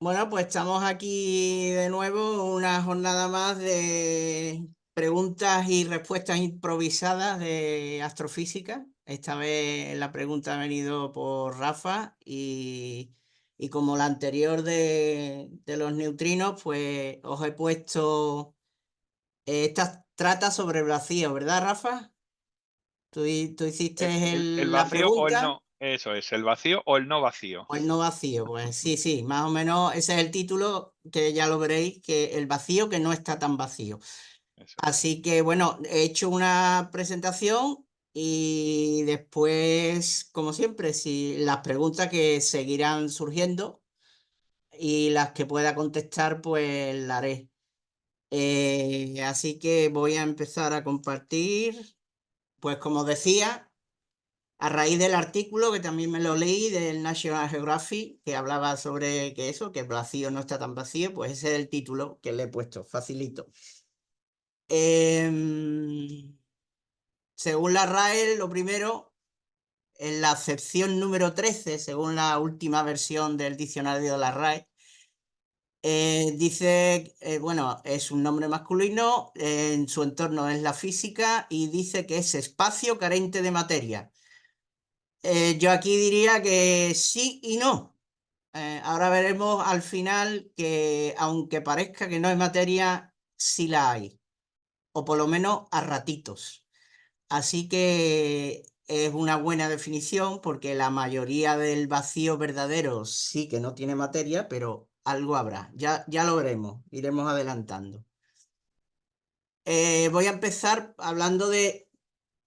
Bueno, pues estamos aquí de nuevo, una jornada más de preguntas y respuestas improvisadas de astrofísica. Esta vez la pregunta ha venido por Rafa y como la anterior de los neutrinos, pues os he puesto, esta trata sobre el vacío, ¿verdad, Rafa? Tú hiciste El la vacío o el pregunta. no, eso es, el vacío o el no vacío. O el no vacío, pues sí, sí, más o menos ese es el título, que ya lo veréis, que el vacío que no está tan vacío. Eso es. Así que bueno, he hecho una presentación y después, como siempre, si las preguntas que seguirán surgiendo y las que pueda contestar, pues las haré. Así que voy a empezar a compartir, pues como decía. A raíz del artículo, que también me lo leí, del National Geographic, que hablaba sobre que eso, que el vacío no está tan vacío, pues ese es el título que le he puesto, facilito. Según la RAE, lo primero, en la acepción número 13, según la última versión del diccionario de la RAE, dice, bueno, es un nombre masculino, en su entorno es la física y dice que es espacio carente de materia. Yo aquí diría que sí y no. Ahora veremos al final que, aunque parezca que no hay materia, sí la hay, o por lo menos a ratitos. Así que es una buena definición porque la mayoría del vacío verdadero sí que no tiene materia, pero algo habrá. Ya lo veremos, iremos adelantando. Voy a empezar hablando de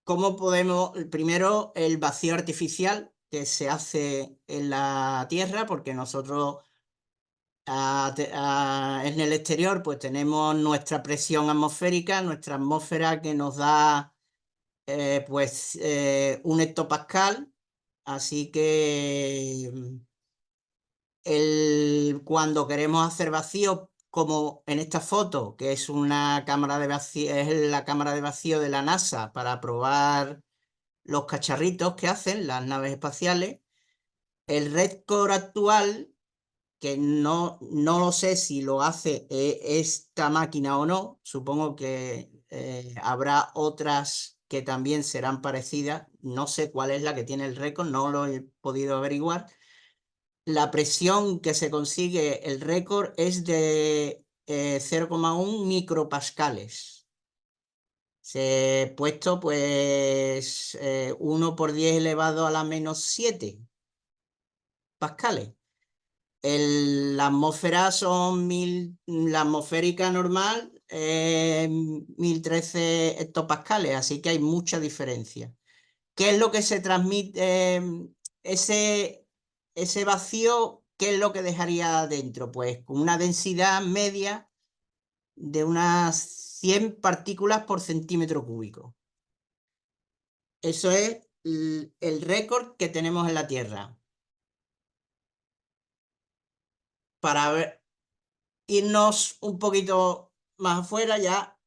cómo podemos, primero, el vacío artificial que se hace en la Tierra, porque nosotros en el exterior pues tenemos nuestra presión atmosférica, nuestra atmósfera que nos da un hectopascal, así que cuando queremos hacer vacío, como en esta foto, que es una cámara de vacío, es la cámara de vacío de la NASA para probar los cacharritos que hacen las naves espaciales, el récord actual, que no lo sé si lo hace esta máquina o no, supongo que habrá otras que también serán parecidas, no sé cuál es la que tiene el récord, no lo he podido averiguar. La presión que se consigue, el récord, es de 0,1 micropascales. Se he puesto pues 1 por 10 elevado a la menos 7 pascales. La atmósfera son la atmosférica normal, 1013 hectopascales, así que hay mucha diferencia. ¿Qué es lo que se transmite? Ese, ese vacío, ¿qué es lo que dejaría dentro? Pues con una densidad media de unas 100 partículas por centímetro cúbico. Eso es el récord que tenemos en la Tierra. Para irnos un poquito más afuera, ya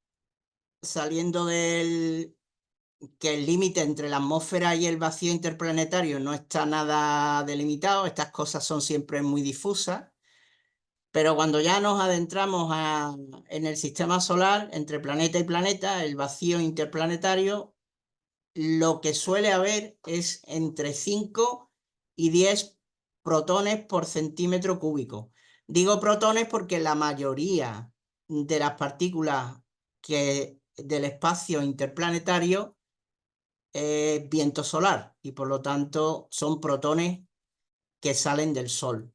saliendo del que el límite entre la atmósfera y el vacío interplanetario no está nada delimitado, estas cosas son siempre muy difusas, pero cuando ya nos adentramos en el sistema solar, entre planeta y planeta, el vacío interplanetario, lo que suele haber es entre 5 y 10 protones por centímetro cúbico. Digo protones porque la mayoría de las partículas del espacio interplanetario es viento solar y por lo tanto son protones que salen del Sol.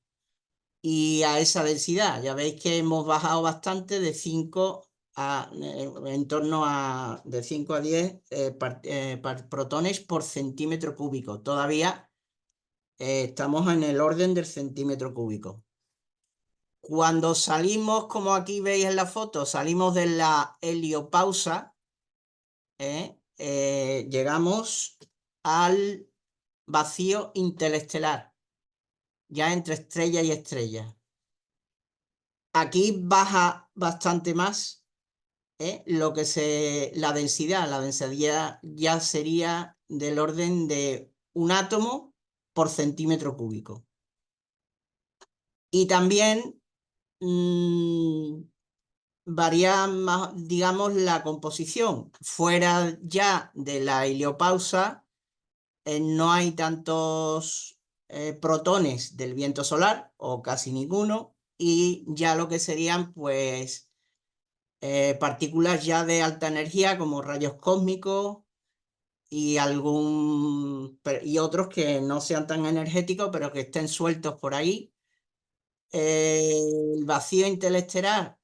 Y a esa densidad, ya veis que hemos bajado bastante de 5 en torno a de 5 a 10 protones por centímetro cúbico. Todavía estamos en el orden del centímetro cúbico. Cuando salimos, como aquí veis en la foto, salimos de la heliopausa, llegamos al vacío interestelar, ya entre estrella y estrella. Aquí baja bastante más, la densidad ya sería del orden de un átomo por centímetro cúbico. Y también varía más, digamos, la composición. Fuera ya de la heliopausa, no hay tantos protones del viento solar, o casi ninguno, y ya lo que serían, pues, partículas ya de alta energía, como rayos cósmicos, y y otros que no sean tan energéticos, pero que estén sueltos por ahí. El vacío interestelar,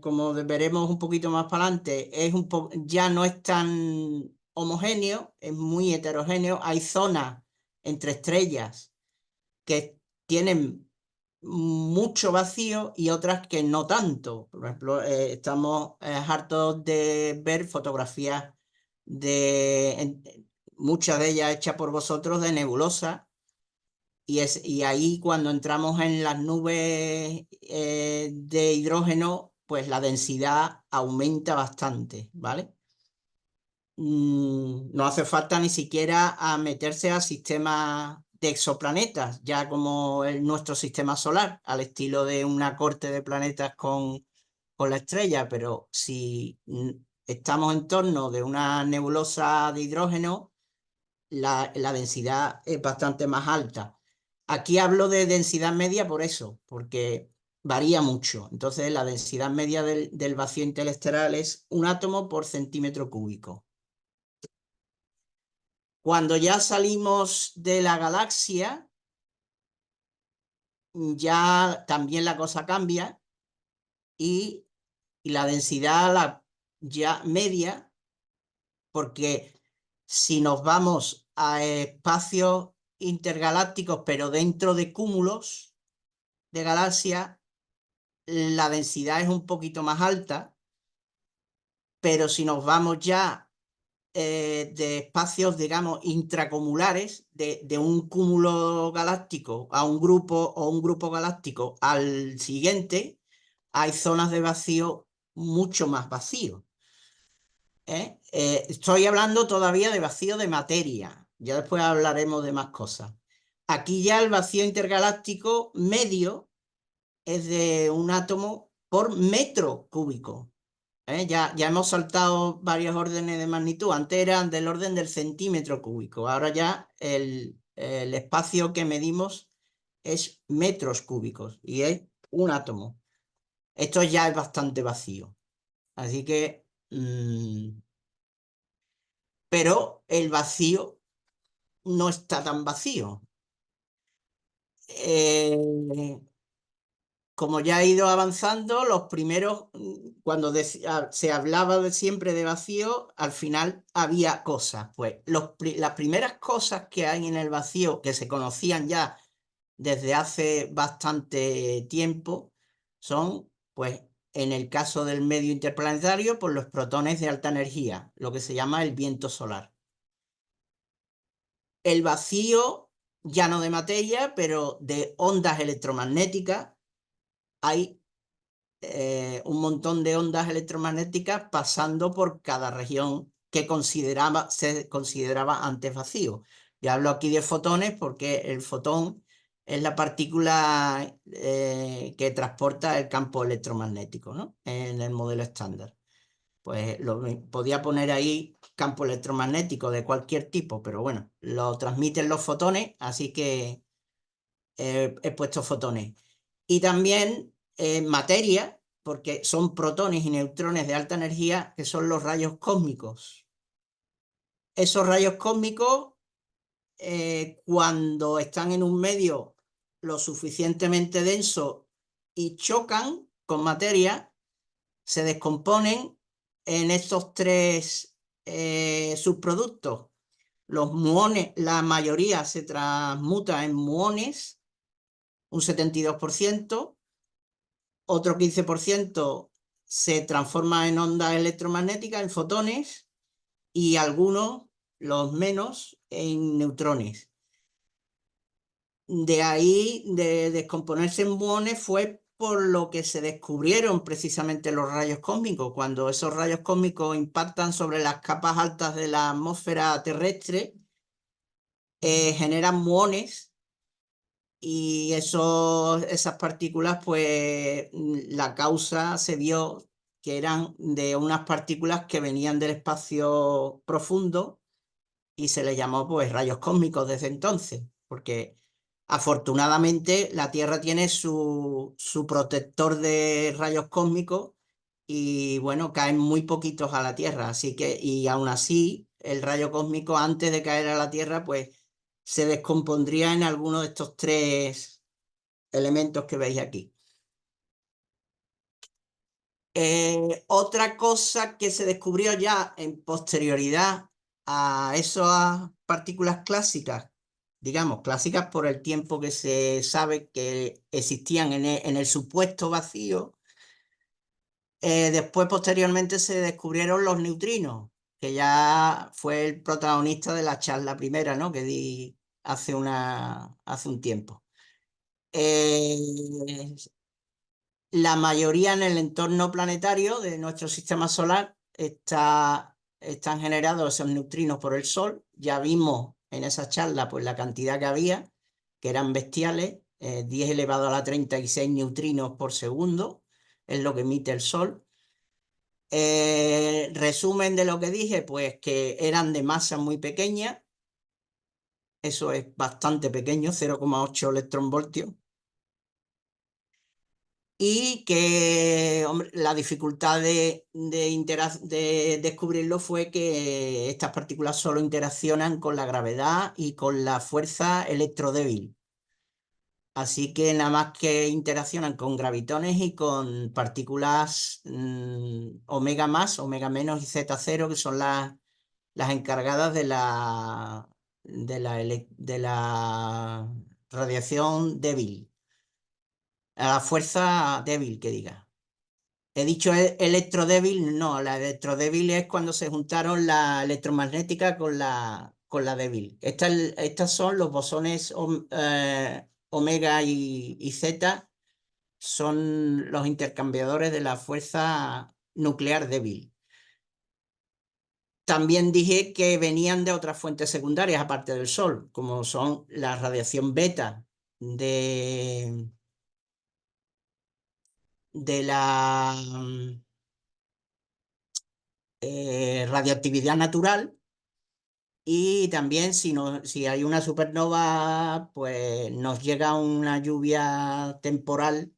como veremos un poquito más para adelante, ya no es tan homogéneo, es muy heterogéneo. Hay zonas entre estrellas que tienen mucho vacío y otras que no tanto. Por ejemplo, estamos hartos de ver fotografías muchas de ellas hechas por vosotros, de nebulosas. Y ahí, cuando entramos en las nubes de hidrógeno, pues la densidad aumenta bastante, ¿vale? No hace falta ni siquiera a meterse a sistemas de exoplanetas, ya como nuestro sistema solar, al estilo de una corte de planetas con la estrella, pero si estamos en torno de una nebulosa de hidrógeno, la densidad es bastante más alta. Aquí hablo de densidad media por eso, porque varía mucho. Entonces, la densidad media del vacío interestelar es un átomo por centímetro cúbico. Cuando ya salimos de la galaxia, ya también la cosa cambia y la densidad ya media, porque si nos vamos a espacios intergalácticos, pero dentro de cúmulos de galaxias, la densidad es un poquito más alta, pero si nos vamos ya de espacios, digamos, intracumulares, de un cúmulo galáctico a un grupo, o un grupo galáctico al siguiente, hay zonas de vacío mucho más vacío. Estoy hablando todavía de vacío de materia, ya después hablaremos de más cosas. Aquí ya el vacío intergaláctico medio es de un átomo por metro cúbico. Ya hemos saltado varios órdenes de magnitud. Antes eran del orden del centímetro cúbico. Ahora ya el espacio que medimos es metros cúbicos y es un átomo. Esto ya es bastante vacío. Así que... pero el vacío no está tan vacío. Eh, Como ya ha ido avanzando, los primeros, cuando se hablaba siempre de vacío, al final había cosas. Pues las primeras cosas que hay en el vacío, que se conocían ya desde hace bastante tiempo, son, pues, en el caso del medio interplanetario, pues los protones de alta energía, lo que se llama el viento solar. El vacío, ya no de materia, pero de ondas electromagnéticas, hay un montón de ondas electromagnéticas pasando por cada región que se consideraba antes vacío. Yo hablo aquí de fotones porque el fotón es la partícula que transporta el campo electromagnético, ¿no? En el modelo estándar. Pues podía poner ahí campo electromagnético de cualquier tipo, pero bueno, lo transmiten los fotones, así que he puesto fotones. Y también materia, porque son protones y neutrones de alta energía, que son los rayos cósmicos. Esos rayos cósmicos, cuando están en un medio lo suficientemente denso y chocan con materia, se descomponen en estos tres subproductos. Los muones, la mayoría se transmuta en muones, un 72%, otro 15% se transforma en ondas electromagnéticas, en fotones, y algunos, los menos, en neutrones. De ahí, de descomponerse en muones, fue por lo que se descubrieron precisamente los rayos cósmicos. Cuando esos rayos cósmicos impactan sobre las capas altas de la atmósfera terrestre, generan muones y esas partículas, pues la causa se vio que eran de unas partículas que venían del espacio profundo y se les llamó pues rayos cósmicos desde entonces, porque afortunadamente la Tierra tiene su protector de rayos cósmicos y bueno, caen muy poquitos a la Tierra, así que, y aún así, el rayo cósmico antes de caer a la Tierra, pues se descompondría en alguno de estos tres elementos que veis aquí. Otra cosa que se descubrió ya en posterioridad a esas partículas clásicas, digamos, clásicas por el tiempo que se sabe que existían en el supuesto vacío, después posteriormente se descubrieron los neutrinos, que ya fue el protagonista de la charla primera, ¿no? Que di hace un tiempo. La mayoría en el entorno planetario de nuestro sistema solar están generados esos neutrinos por el Sol. Ya vimos en esa charla pues, la cantidad que había, que eran bestiales, 10 elevado a la 36 neutrinos por segundo, es lo que emite el Sol. Resumen de lo que dije, pues que eran de masa muy pequeña, eso es bastante pequeño, 0,8 electronvoltios. Y que hombre, la dificultad de descubrirlo fue que estas partículas solo interaccionan con la gravedad y con la fuerza electrodébil. Así que nada más que interaccionan con gravitones y con partículas omega más, omega menos y zeta cero, que son las encargadas de la radiación débil, a la fuerza débil que diga. He dicho electrodébil, no, la electrodébil es cuando se juntaron la electromagnética con la débil. Estas son los bosones omega y zeta, son los intercambiadores de la fuerza nuclear débil. También dije que venían de otras fuentes secundarias aparte del Sol, como son la radiación beta de la radioactividad natural. Y también si hay una supernova, pues nos llega una lluvia temporal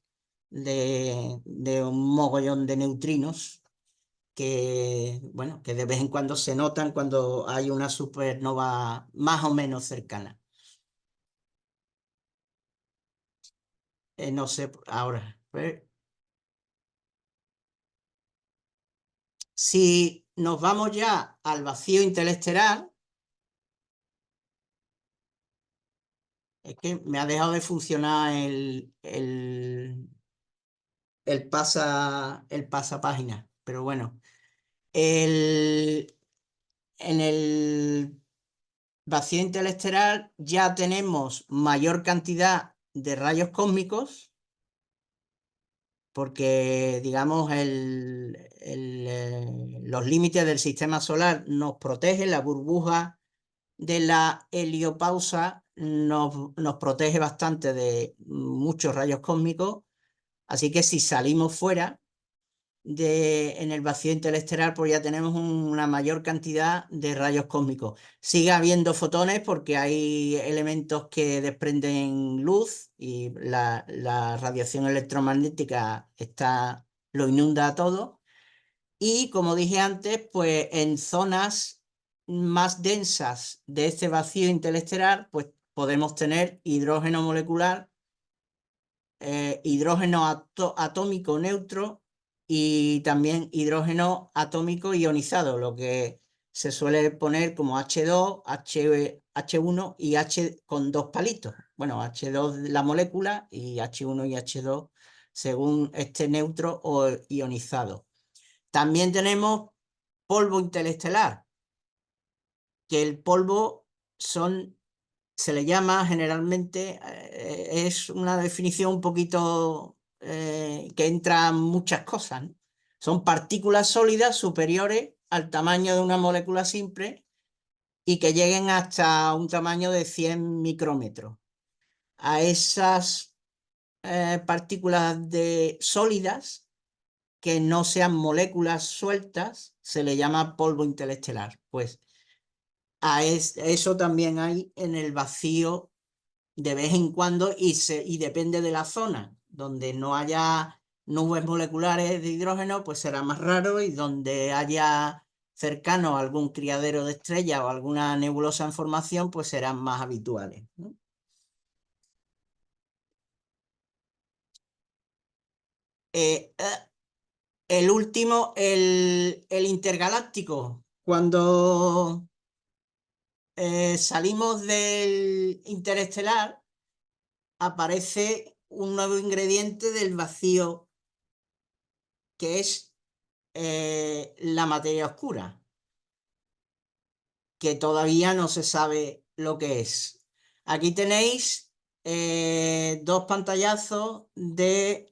de un mogollón de neutrinos que, bueno, que de vez en cuando se notan cuando hay una supernova más o menos cercana. No sé, ahora, pues, si nos vamos ya al vacío interestelar, es que me ha dejado de funcionar el pasapágina, pero bueno. En el vacío interestelar ya tenemos mayor cantidad de rayos cósmicos porque, digamos, los límites del sistema solar nos protegen, la burbuja de la heliopausa nos protege bastante de muchos rayos cósmicos, así que si salimos fuera en el vacío interestelar, pues ya tenemos una mayor cantidad de rayos cósmicos. Sigue habiendo fotones porque hay elementos que desprenden luz y la radiación electromagnética lo inunda a todo. Y como dije antes, pues en zonas más densas de este vacío interestelar, pues podemos tener hidrógeno molecular, hidrógeno atómico neutro y también hidrógeno atómico ionizado, lo que se suele poner como H2, H1 y H con dos palitos. Bueno, H2 la molécula y H1 y H2 según este neutro o ionizado. También tenemos polvo interestelar, que el polvo se le llama generalmente, es una definición un poquito que entra muchas cosas, ¿no? Son partículas sólidas superiores al tamaño de una molécula simple y que lleguen hasta un tamaño de 100 micrómetros. a esas partículas sólidas que no sean moléculas sueltas, se le llama polvo interestelar. Pues eso también hay en el vacío de vez en cuando y depende de la zona. Donde no haya nubes moleculares de hidrógeno, pues será más raro, y donde haya cercano algún criadero de estrellas o alguna nebulosa en formación, pues serán más habituales, ¿no? El último, el intergaláctico. Cuando salimos del interestelar, aparece un nuevo ingrediente del vacío, que es la materia oscura, que todavía no se sabe lo que es. Aquí tenéis dos pantallazos de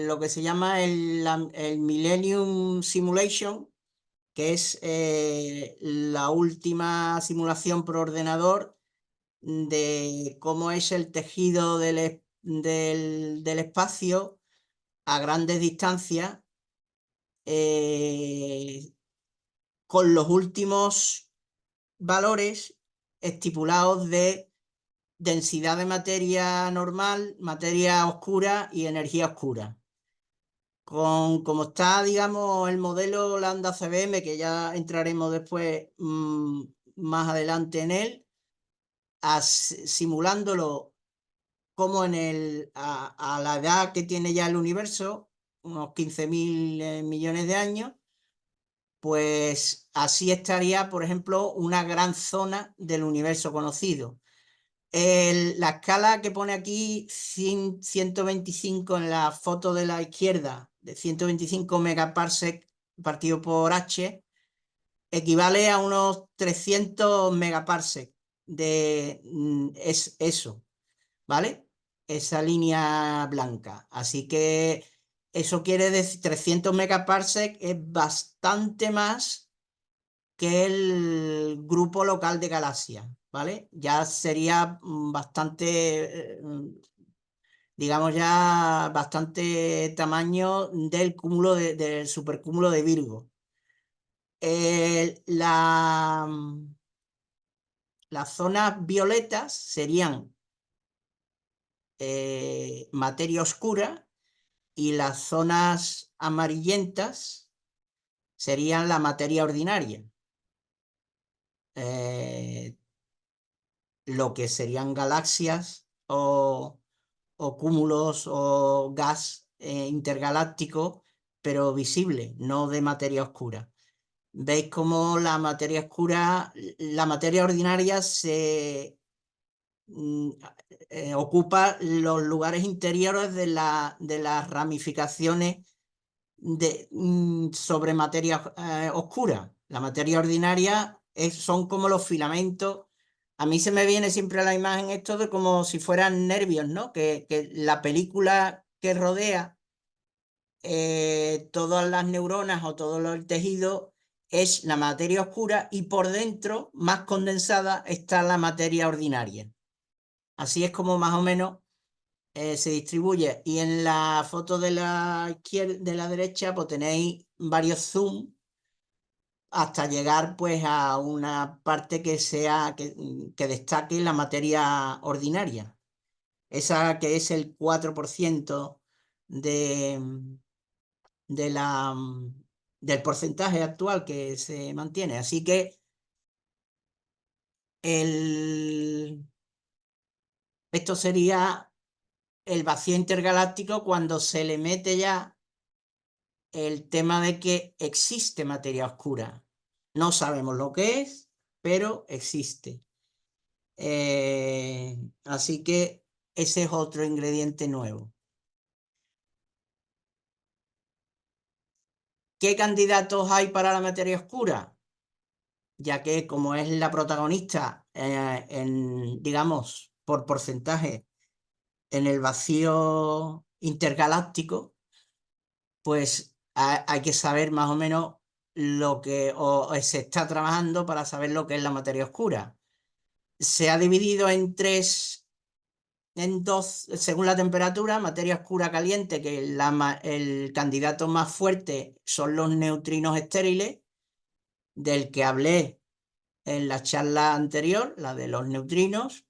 lo que se llama el Millennium Simulation, que es la última simulación por ordenador de cómo es el tejido del espacio a grandes distancias, con los últimos valores estipulados de densidad de materia normal, materia oscura y energía oscura. Como está, digamos, el modelo Lambda CBM, que ya entraremos después más adelante en él, simulándolo como a la edad que tiene ya el universo, unos 15.000 millones de años, pues así estaría, por ejemplo, una gran zona del universo conocido. La escala que pone aquí, 125 en la foto de la izquierda, de 125 megaparsec partido por H, equivale a unos 300 megaparsec es eso, ¿vale? Esa línea blanca. Así que eso quiere decir 300 megaparsec es bastante más que el grupo local de galaxias, ¿vale? Ya sería bastante, digamos ya bastante tamaño del cúmulo del supercúmulo de Virgo. Las zonas violetas serían materia oscura, y las zonas amarillentas serían la materia ordinaria. Lo que serían galaxias o cúmulos o gas intergaláctico, pero visible, no de materia oscura. Veis cómo la materia oscura, la materia ordinaria ocupa los lugares interiores de las ramificaciones sobre materia oscura. La materia ordinaria son como los filamentos. A mí se me viene siempre a la imagen esto de como si fueran nervios, ¿no? Que la película que rodea todas las neuronas o todo el tejido es la materia oscura, y por dentro, más condensada, está la materia ordinaria. Así es como más o menos se distribuye. Y en la foto de la izquierda, de la derecha, pues tenéis varios zoom hasta llegar pues a una parte que destaque la materia ordinaria. Esa que es el 4% de, de la, del porcentaje actual que se mantiene. Así que esto sería el vacío intergaláctico cuando se le mete ya el tema de que existe materia oscura. No sabemos lo que es, pero existe. Así que ese es otro ingrediente nuevo. ¿Qué candidatos hay para la materia oscura? Ya que como es la protagonista, digamos, por porcentaje en el vacío intergaláctico, pues hay que saber más o menos lo que se está trabajando para saber lo que es la materia oscura. Se ha dividido en tres en dos, según la temperatura, materia oscura caliente, que el candidato más fuerte son los neutrinos estériles, del que hablé en la charla anterior, la de los neutrinos.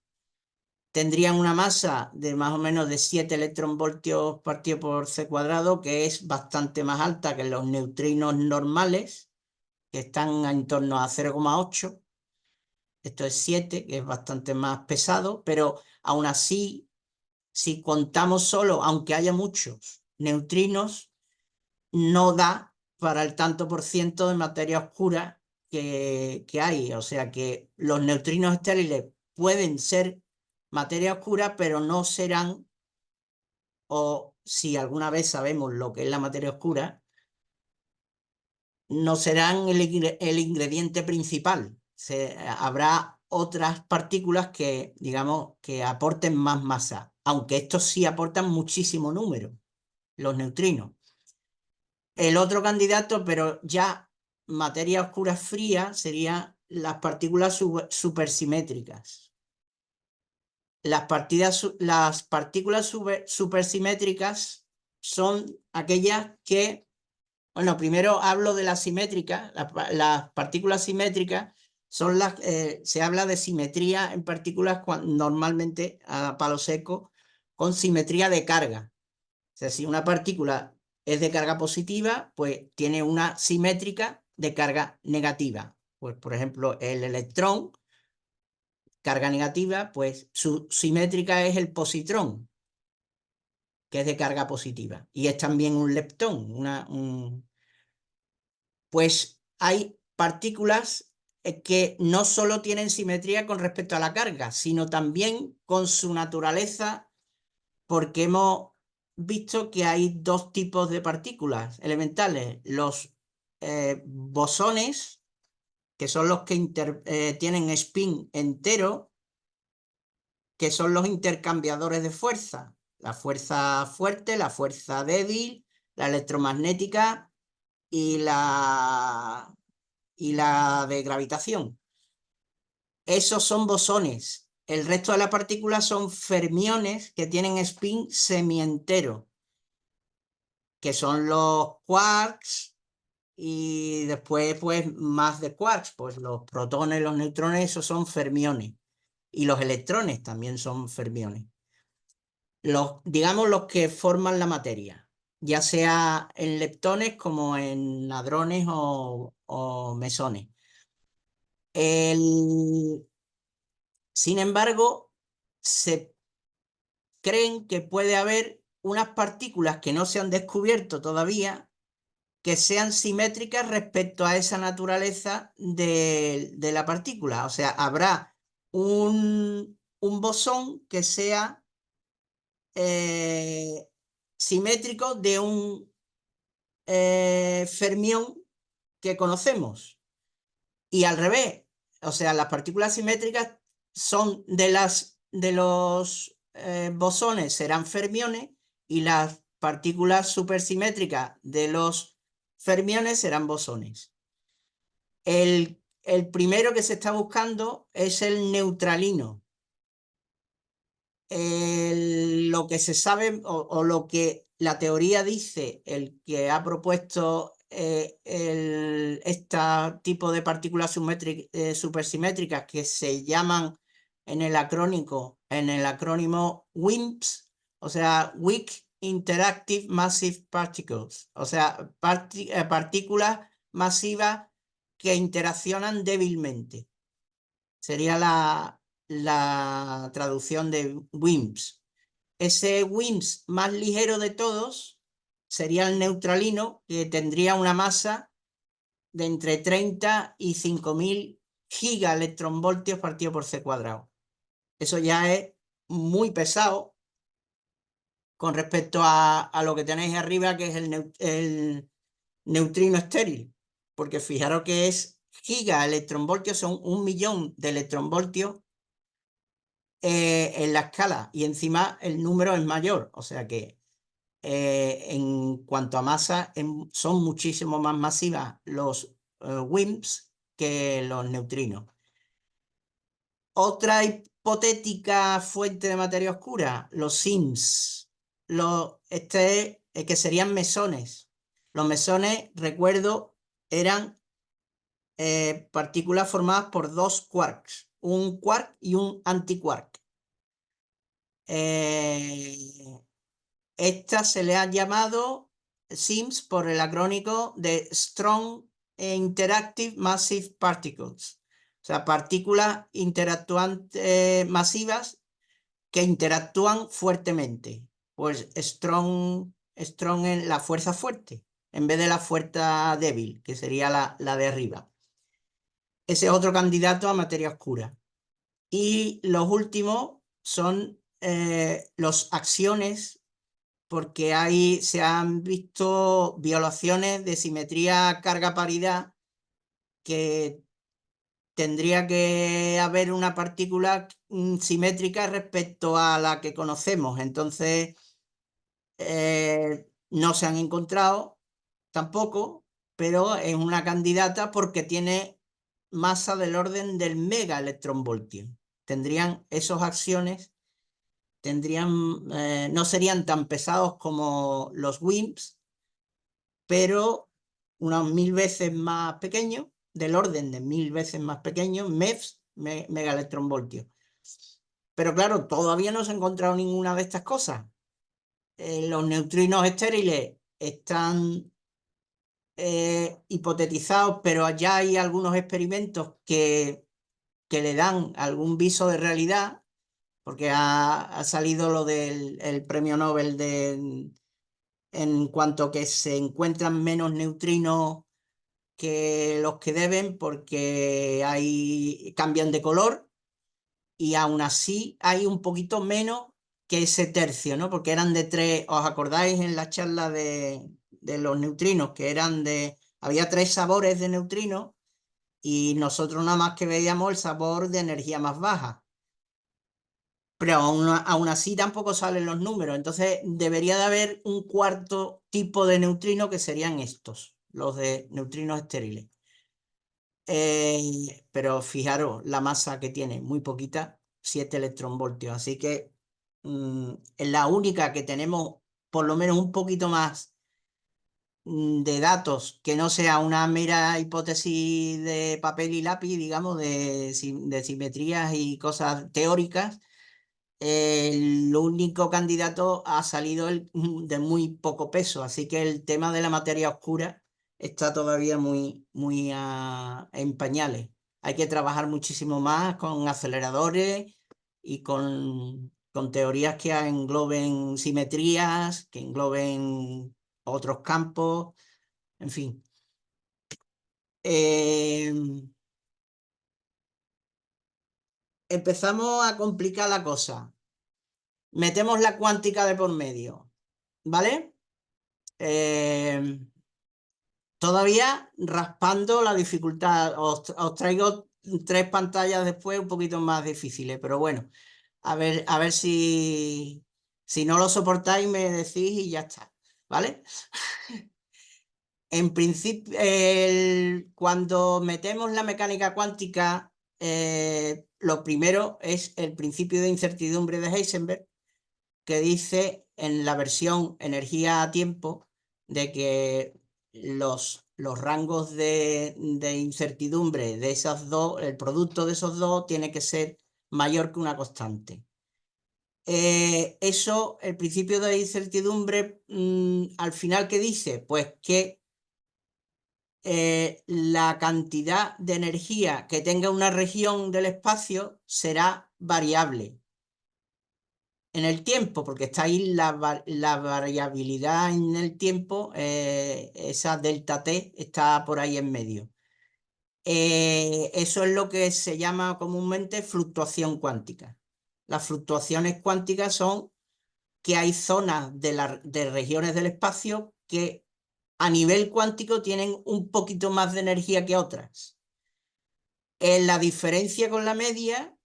Tendrían una masa de más o menos de 7 electronvoltios partido por c cuadrado, que es bastante más alta que los neutrinos normales, que están en torno a 0,8. Esto es 7, que es bastante más pesado, pero aún así, si contamos solo, aunque haya muchos neutrinos, no da para el tanto por ciento de materia oscura que hay. O sea que los neutrinos estériles pueden ser materia oscura, pero no serán, o si alguna vez sabemos lo que es la materia oscura, no serán el ingrediente principal. Habrá otras partículas que, digamos, que aporten más masa, aunque estos sí aportan muchísimo número, los neutrinos. El otro candidato, pero ya materia oscura fría, serían las partículas supersimétricas. Las partículas supersimétricas son aquellas que, bueno, primero hablo de las simétricas. Las partículas simétricas son se habla de simetría en partículas normalmente a palo seco, con simetría de carga. O sea, si una partícula es de carga positiva, pues tiene una simétrica de carga negativa. Pues, por ejemplo, el electrón, carga negativa, pues su simétrica es el positrón, que es de carga positiva. Y es también un leptón. Pues hay partículas que no solo tienen simetría con respecto a la carga, sino también con su naturaleza, porque hemos visto que hay dos tipos de partículas elementales: los bosones, que son los que tienen spin entero, que son los intercambiadores de fuerza, la fuerza fuerte, la fuerza débil, la electromagnética y la de gravitación. Esos son bosones. El resto de las partículas son fermiones, que tienen spin semientero, que son los quarks, y después pues más de quarks, pues los protones, los neutrones, esos son fermiones, y los electrones también son fermiones. Digamos los que forman la materia, ya sea en leptones como en hadrones o mesones. Sin embargo, se creen que puede haber unas partículas que no se han descubierto todavía, que sean simétricas respecto a esa naturaleza de la partícula. O sea, habrá un bosón que sea simétrico de un fermión que conocemos. Y al revés, o sea, las partículas simétricas son de los bosones serán fermiones, y las partículas supersimétricas de los fermiones serán bosones. El primero que se está buscando es el neutralino. Lo que se sabe o lo que la teoría dice, el que ha propuesto este tipo de partículas supersimétricas, que se llaman en el acrónimo WIMPs, o sea, Weak Interactive Massive Particles, o sea, partículas masivas que interaccionan débilmente. Sería la traducción de WIMPs. Ese WIMPs más ligero de todos sería el neutralino, que tendría una masa de entre 30 y 5000 gigaelectronvoltios partido por c cuadrado. Eso ya es muy pesado con respecto a lo que tenéis arriba, que es el neutrino estéril, porque fijaros que es gigaelectronvoltios, son 1 millón de electronvoltios en la escala, y encima el número es mayor. O sea que en cuanto a masa son muchísimo más masivas los WIMPs que los neutrinos. Otra hipotética fuente de materia oscura? Los SIMS. Que serían mesones. Los mesones, recuerdo, eran partículas formadas por dos quarks, un quark y un antiquark. Estas se le han llamado SIMS por el acrónimo de Strong Interactive Massive Particles, o sea, partículas interactuantes masivas que interactúan fuertemente. Pues strong en la fuerza fuerte, en vez de la fuerza débil, que sería la de arriba. Ese es otro candidato a materia oscura. Y los últimos son los axiones, porque ahí se han visto violaciones de simetría carga-paridad, que tendría que haber una partícula simétrica respecto a la que conocemos. Entonces, no se han encontrado tampoco, pero es una candidata porque tiene masa del orden del megaelectronvoltio. Tendrían esos axiones, no serían tan pesados como los WIMPs, pero unas 1000 veces más pequeños, del orden de 1000 veces más pequeños, MEVs, megaelectronvoltios. Pero claro, todavía no se ha encontrado ninguna de estas cosas. Los neutrinos estériles están hipotetizados, pero ya hay algunos experimentos que le dan algún viso de realidad, porque ha salido lo del premio Nobel en cuanto que se encuentran menos neutrinos que los que deben, porque cambian de color, y aún así hay un poquito menos que ese tercio, ¿no? Porque eran de 3, ¿os acordáis en la charla de los neutrinos? Que había 3 sabores de neutrinos, y nosotros nada más que veíamos el sabor de energía más baja. Pero aún así tampoco salen los números. Entonces debería de haber un cuarto tipo de neutrino, que serían estos, los de neutrinos estériles. Pero fijaros la masa que tiene, muy poquita, 7 electronvoltios. Así que es la única que tenemos por lo menos un poquito más de datos, que no sea una mera hipótesis de papel y lápiz, digamos, de simetrías y cosas teóricas. El único candidato ha salido de muy poco peso, así que el tema de la materia oscura está todavía muy en pañales. Hay que trabajar muchísimo más con aceleradores y con teorías que engloben simetrías, que engloben otros campos, en fin. Empezamos a complicar la cosa. Metemos la cuántica de por medio, ¿vale? Todavía raspando la dificultad. Os traigo 3 pantallas después un poquito más difíciles, pero bueno, a ver si no lo soportáis me decís y ya está, ¿vale? En principio, cuando metemos la mecánica cuántica, lo primero es el principio de incertidumbre de Heisenberg, que dice en la versión energía a tiempo de que los rangos de incertidumbre de esas dos, el producto de esos dos tiene que ser mayor que una constante. Eso, el principio de incertidumbre, al final, ¿qué dice? Pues que la cantidad de energía que tenga una región del espacio será variable en el tiempo, porque está ahí la variabilidad en el tiempo, esa delta T está por ahí en medio. Eso es lo que se llama comúnmente fluctuación cuántica. Las fluctuaciones cuánticas son que hay zonas de regiones del espacio que a nivel cuántico tienen un poquito más de energía que otras. La diferencia con la media,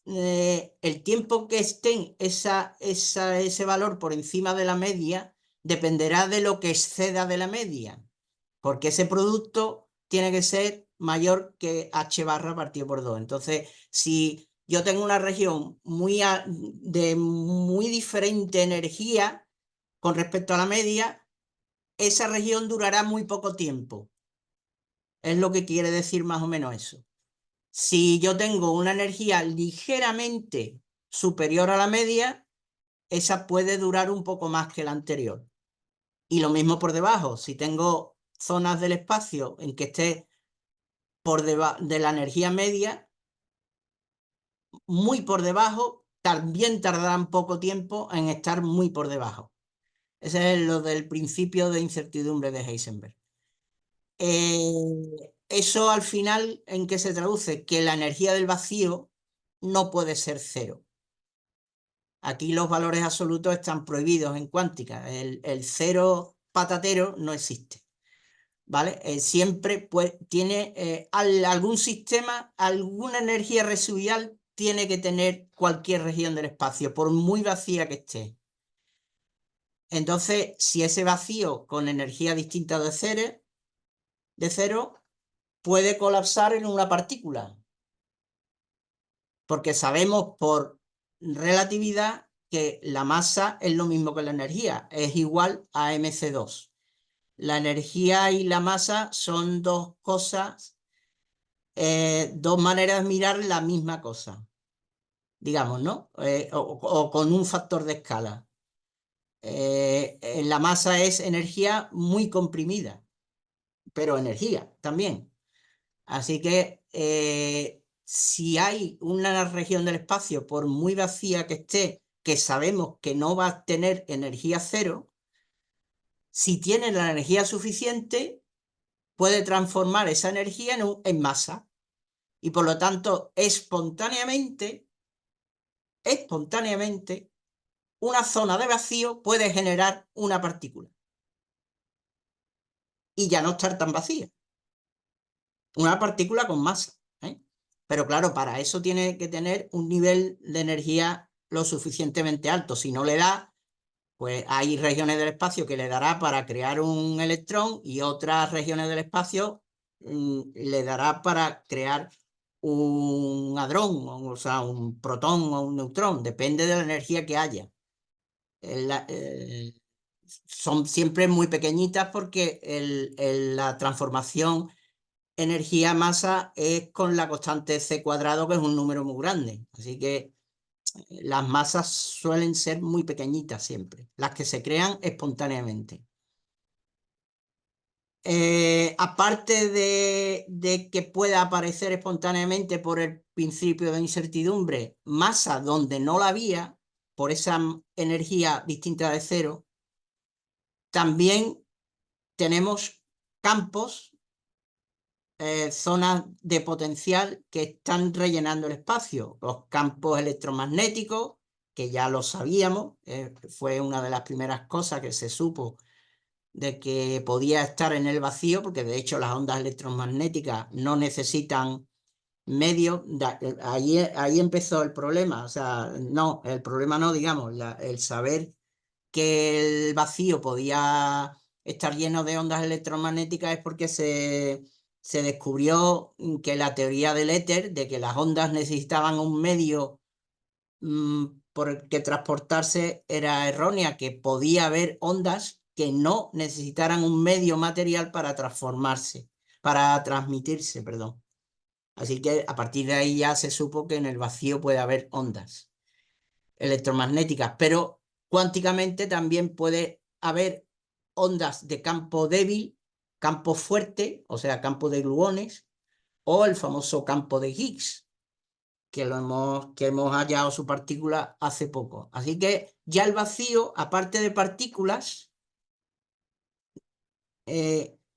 el tiempo que estén ese valor por encima de la media dependerá de lo que exceda de la media, porque ese producto tiene que ser mayor que h barra partido por 2. Entonces, si yo tengo una región de muy diferente energía con respecto a la media, esa región durará muy poco tiempo. Es lo que quiere decir más o menos eso. Si yo tengo una energía ligeramente superior a la media, esa puede durar un poco más que la anterior. Y lo mismo por debajo. Si tengo zonas del espacio en que esté por debajo de la energía media, muy por debajo, también tardarán poco tiempo en estar muy por debajo. Ese es lo del principio de incertidumbre de Heisenberg. Eso al final, ¿en qué se traduce? Que la energía del vacío no puede ser cero. Aquí los valores absolutos están prohibidos en cuántica. El cero patatero no existe. ¿Vale? Siempre tiene algún sistema, alguna energía residual tiene que tener cualquier región del espacio, por muy vacía que esté. Entonces, si ese vacío con energía distinta de cero puede colapsar en una partícula, porque sabemos por relatividad que la masa es lo mismo que la energía, es igual a mc2. La energía y la masa son dos cosas, dos maneras de mirar la misma cosa, digamos, ¿no? O con un factor de escala. La masa es energía muy comprimida, pero energía también. Así que si hay una región del espacio, por muy vacía que esté, que sabemos que no va a tener energía cero, si tiene la energía suficiente, puede transformar esa energía en masa. Y por lo tanto, espontáneamente, una zona de vacío puede generar una partícula. Y ya no estar tan vacía. Una partícula con masa. Pero claro, para eso tiene que tener un nivel de energía lo suficientemente alto. Si no le da, pues hay regiones del espacio que le dará para crear un electrón y otras regiones del espacio le dará para crear un hadrón, o sea, un protón o un neutrón. Depende de la energía que haya. Son siempre muy pequeñitas porque la transformación energía-masa es con la constante c cuadrado, que es un número muy grande. Así que las masas suelen ser muy pequeñitas siempre, las que se crean espontáneamente. Aparte de que pueda aparecer espontáneamente por el principio de incertidumbre, masa donde no la había, por esa energía distinta de cero, también tenemos campos, zonas de potencial que están rellenando el espacio. Los campos electromagnéticos, que ya lo sabíamos, fue una de las primeras cosas que se supo de que podía estar en el vacío, porque de hecho las ondas electromagnéticas no necesitan medios. Ahí empezó el problema. O sea, no, el problema no, digamos, el saber que el vacío podía estar lleno de ondas electromagnéticas es porque se descubrió que la teoría del éter, de que las ondas necesitaban un medio por el que transportarse, era errónea, que podía haber ondas que no necesitaran un medio material para transformarse, para transmitirse, perdón. Así que a partir de ahí ya se supo que en el vacío puede haber ondas electromagnéticas, pero cuánticamente también puede haber ondas de campo débil, campo fuerte, o sea, campo de gluones, o el famoso campo de Higgs, que hemos hallado su partícula hace poco. Así que ya el vacío, aparte de partículas,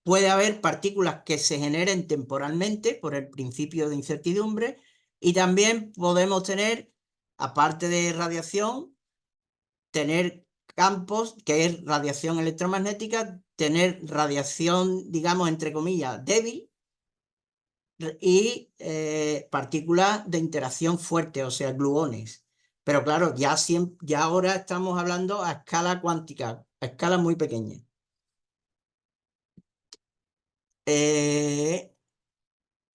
puede haber partículas que se generen temporalmente por el principio de incertidumbre, y también podemos tener, aparte de radiación, tener campos, que es radiación electromagnética, tener radiación, digamos, entre comillas, débil, y partículas de interacción fuerte, o sea, gluones. Pero claro, ya ahora estamos hablando a escala cuántica, a escala muy pequeña.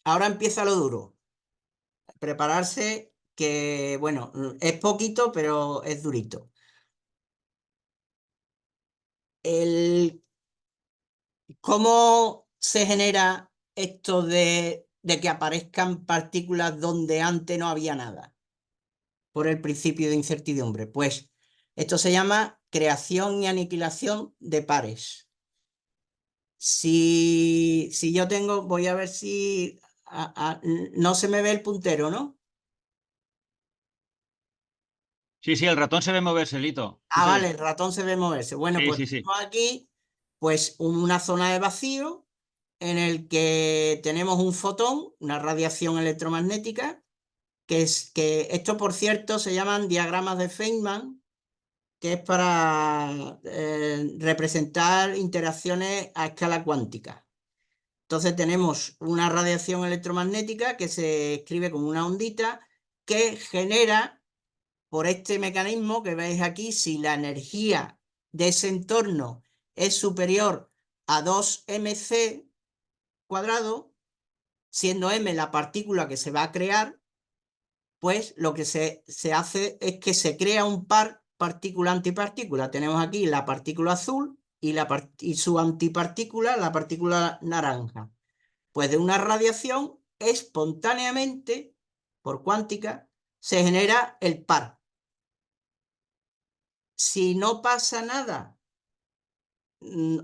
Ahora empieza lo duro. Prepararse, que, bueno, es poquito, pero es durito. ¿Cómo se genera esto de que aparezcan partículas donde antes no había nada? Por el principio de incertidumbre. Pues esto se llama creación y aniquilación de pares. Si yo tengo, voy a ver si no se me ve el puntero, ¿no? Sí, sí, el ratón se ve moverse, Lito. Sí Ah, se vale, ve. el ratón se ve moverse. Bueno, Sí, pues sí, sí. tenemos aquí pues una zona de vacío en el que tenemos un fotón, una radiación electromagnética, que esto, por cierto, se llaman diagramas de Feynman, que es para representar interacciones a escala cuántica. Entonces tenemos una radiación electromagnética que se escribe como una ondita que genera, por este mecanismo que veis aquí, si la energía de ese entorno es superior a 2mc cuadrado, siendo m la partícula que se va a crear, pues lo que se hace es que se crea un par partícula-antipartícula. Tenemos aquí la partícula azul y su antipartícula, la partícula naranja. Pues de una radiación, espontáneamente, por cuántica, se genera el par. Si no pasa nada y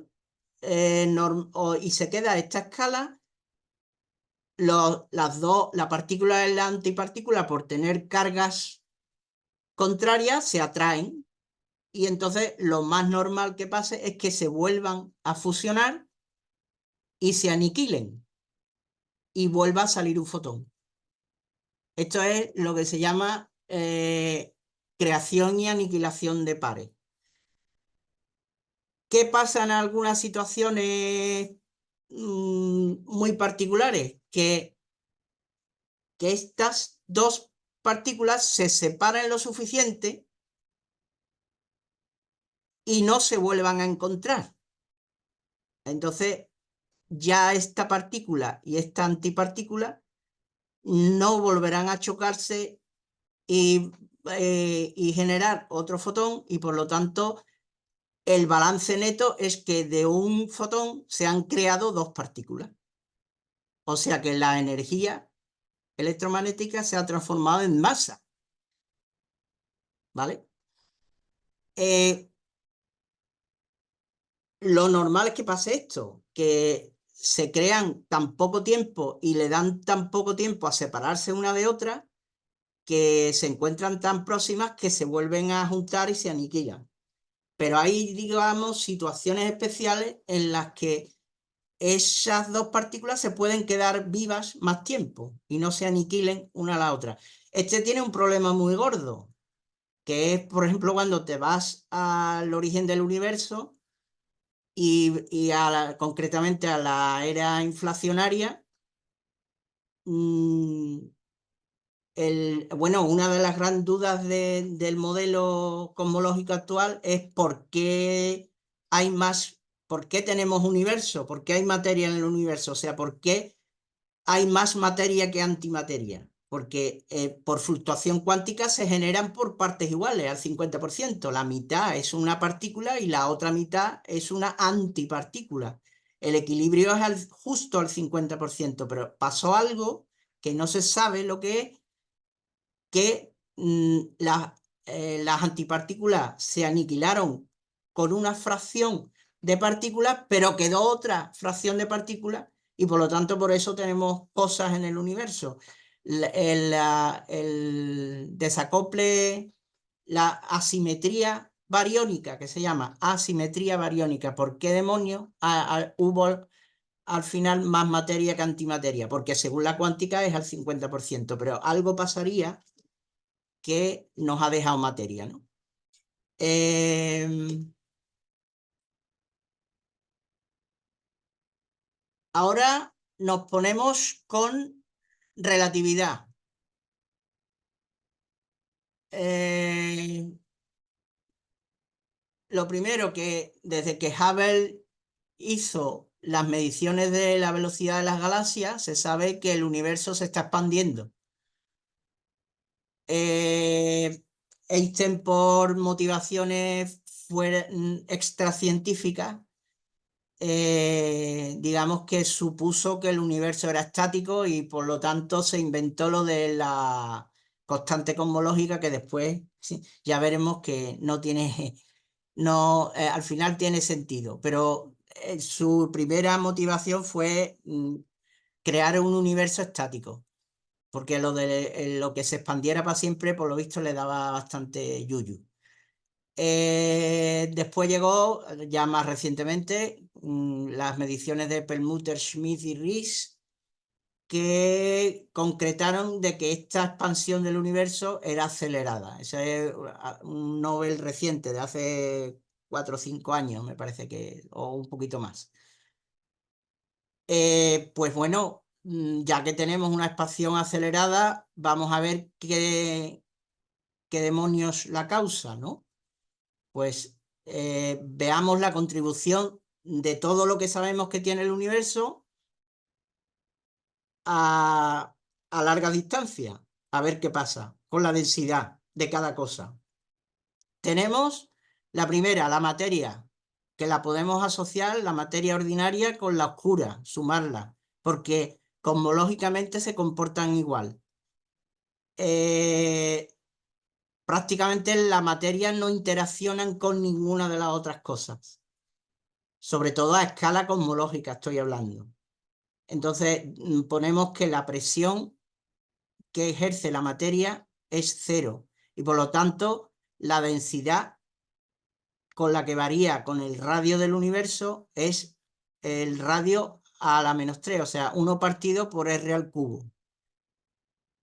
se queda esta escala, la partícula y la antipartícula, por tener cargas contrarias, se atraen. Y entonces lo más normal que pase es que se vuelvan a fusionar y se aniquilen y vuelva a salir un fotón. Esto es lo que se llama creación y aniquilación de pares. ¿Qué pasa en algunas situaciones muy particulares? Que estas dos partículas se separan lo suficiente y no se vuelvan a encontrar. Entonces, ya esta partícula y esta antipartícula no volverán a chocarse y generar otro fotón, y por lo tanto el balance neto es que de un fotón se han creado dos partículas. O sea que la energía electromagnética se ha transformado en masa. ¿Vale? Lo normal es que pase esto, que se crean tan poco tiempo y le dan tan poco tiempo a separarse una de otra, que se encuentran tan próximas que se vuelven a juntar y se aniquilan. Pero hay, digamos, situaciones especiales en las que esas dos partículas se pueden quedar vivas más tiempo y no se aniquilen una a la otra. Este tiene un problema muy gordo, que es, por ejemplo, cuando te vas al origen del universo y concretamente a la era inflacionaria. Bueno, una de las grandes dudas del modelo cosmológico actual es por qué tenemos universo, por qué hay materia en el universo, o sea, por qué hay más materia que antimateria. Porque por fluctuación cuántica se generan por partes iguales, al 50%. La mitad es una partícula y la otra mitad es una antipartícula. El equilibrio es justo al 50%, pero pasó algo que no se sabe lo que es, que las antipartículas se aniquilaron con una fracción de partículas, pero quedó otra fracción de partículas y por lo tanto por eso tenemos cosas en el universo. El desacople, la asimetría bariónica, que se llama asimetría bariónica. ¿Por qué demonios hubo al final más materia que antimateria? Porque según la cuántica es al 50%, pero algo pasaría que nos ha dejado materia, ¿no? Ahora nos ponemos con relatividad. Lo primero, que desde que Hubble hizo las mediciones de la velocidad de las galaxias, se sabe que el universo se está expandiendo. Einstein, por motivaciones extracientíficas, digamos que supuso que el universo era estático y por lo tanto se inventó lo de la constante cosmológica, que después ya veremos que no tiene, no, al final tiene sentido, pero su primera motivación fue crear un universo estático, porque lo de lo que se expandiera para siempre, por lo visto, le daba bastante yuyu. Después llegó, ya más recientemente, las mediciones de Perlmutter, Schmidt y Riess, que concretaron de que esta expansión del universo era acelerada. Ese es un Nobel reciente, de hace 4 o 5 años, me parece que, o un poquito más. Pues bueno, ya que tenemos una expansión acelerada, vamos a ver qué demonios la causa, ¿no? Pues veamos la contribución de todo lo que sabemos que tiene el universo a larga distancia, a ver qué pasa con la densidad de cada cosa. Tenemos la primera, la materia, que la podemos asociar, la materia ordinaria, con la oscura, sumarla, porque cosmológicamente se comportan igual. Prácticamente la materia no interaccionan con ninguna de las otras cosas. Sobre todo a escala cosmológica estoy hablando. Entonces ponemos que la presión que ejerce la materia es cero y por lo tanto la densidad con la que varía con el radio del universo es el radio a la -3, o sea, 1 partido por R al cubo.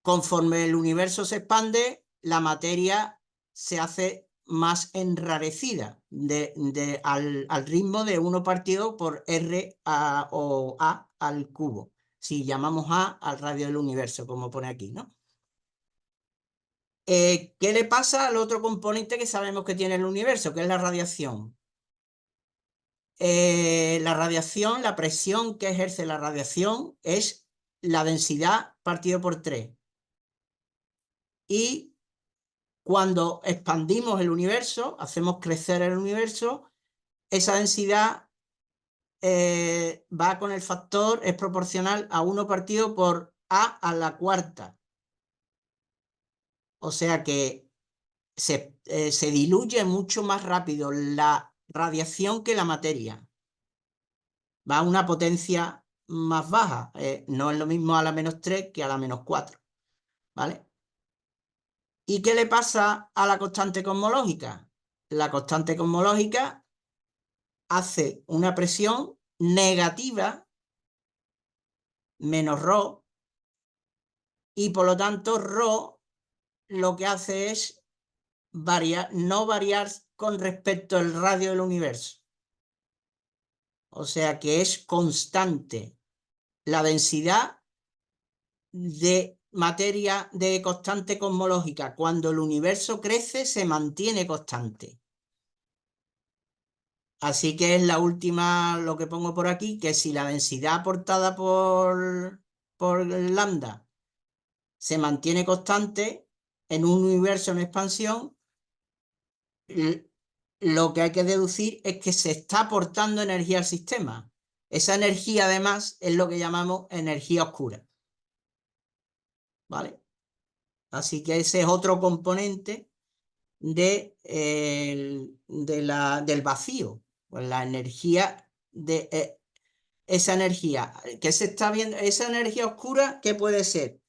Conforme el universo se expande, la materia se hace más enrarecida al ritmo de 1 partido por R o A al cubo, si llamamos A al radio del universo, como pone aquí, ¿no? ¿Qué le pasa al otro componente que sabemos que tiene el universo, que es la radiación? La radiación, la presión que ejerce la radiación es la densidad partido por 3. Y cuando expandimos el universo, hacemos crecer el universo, esa densidad va con el factor, es proporcional a 1 partido por A a la cuarta. O sea que se diluye mucho más rápido la radiación que la materia. Va a una potencia más baja. No es lo mismo a la -3 que a la -4. ¿Vale? ¿Y qué le pasa a la constante cosmológica? La constante cosmológica hace una presión negativa menos ρ y por lo tanto ρ lo que hace es no variar con respecto al radio del universo. O sea que es constante. La densidad de materia de constante cosmológica cuando el universo crece se mantiene constante. Así que es la última, lo que pongo por aquí, que si la densidad aportada por lambda se mantiene constante en un universo en expansión, lo que hay que deducir es que se está aportando energía al sistema. Esa energía, además, es lo que llamamos energía oscura. ¿Vale? Así que ese es otro componente del vacío. Pues la energía de esa energía que se está viendo, esa energía oscura, ¿qué puede ser?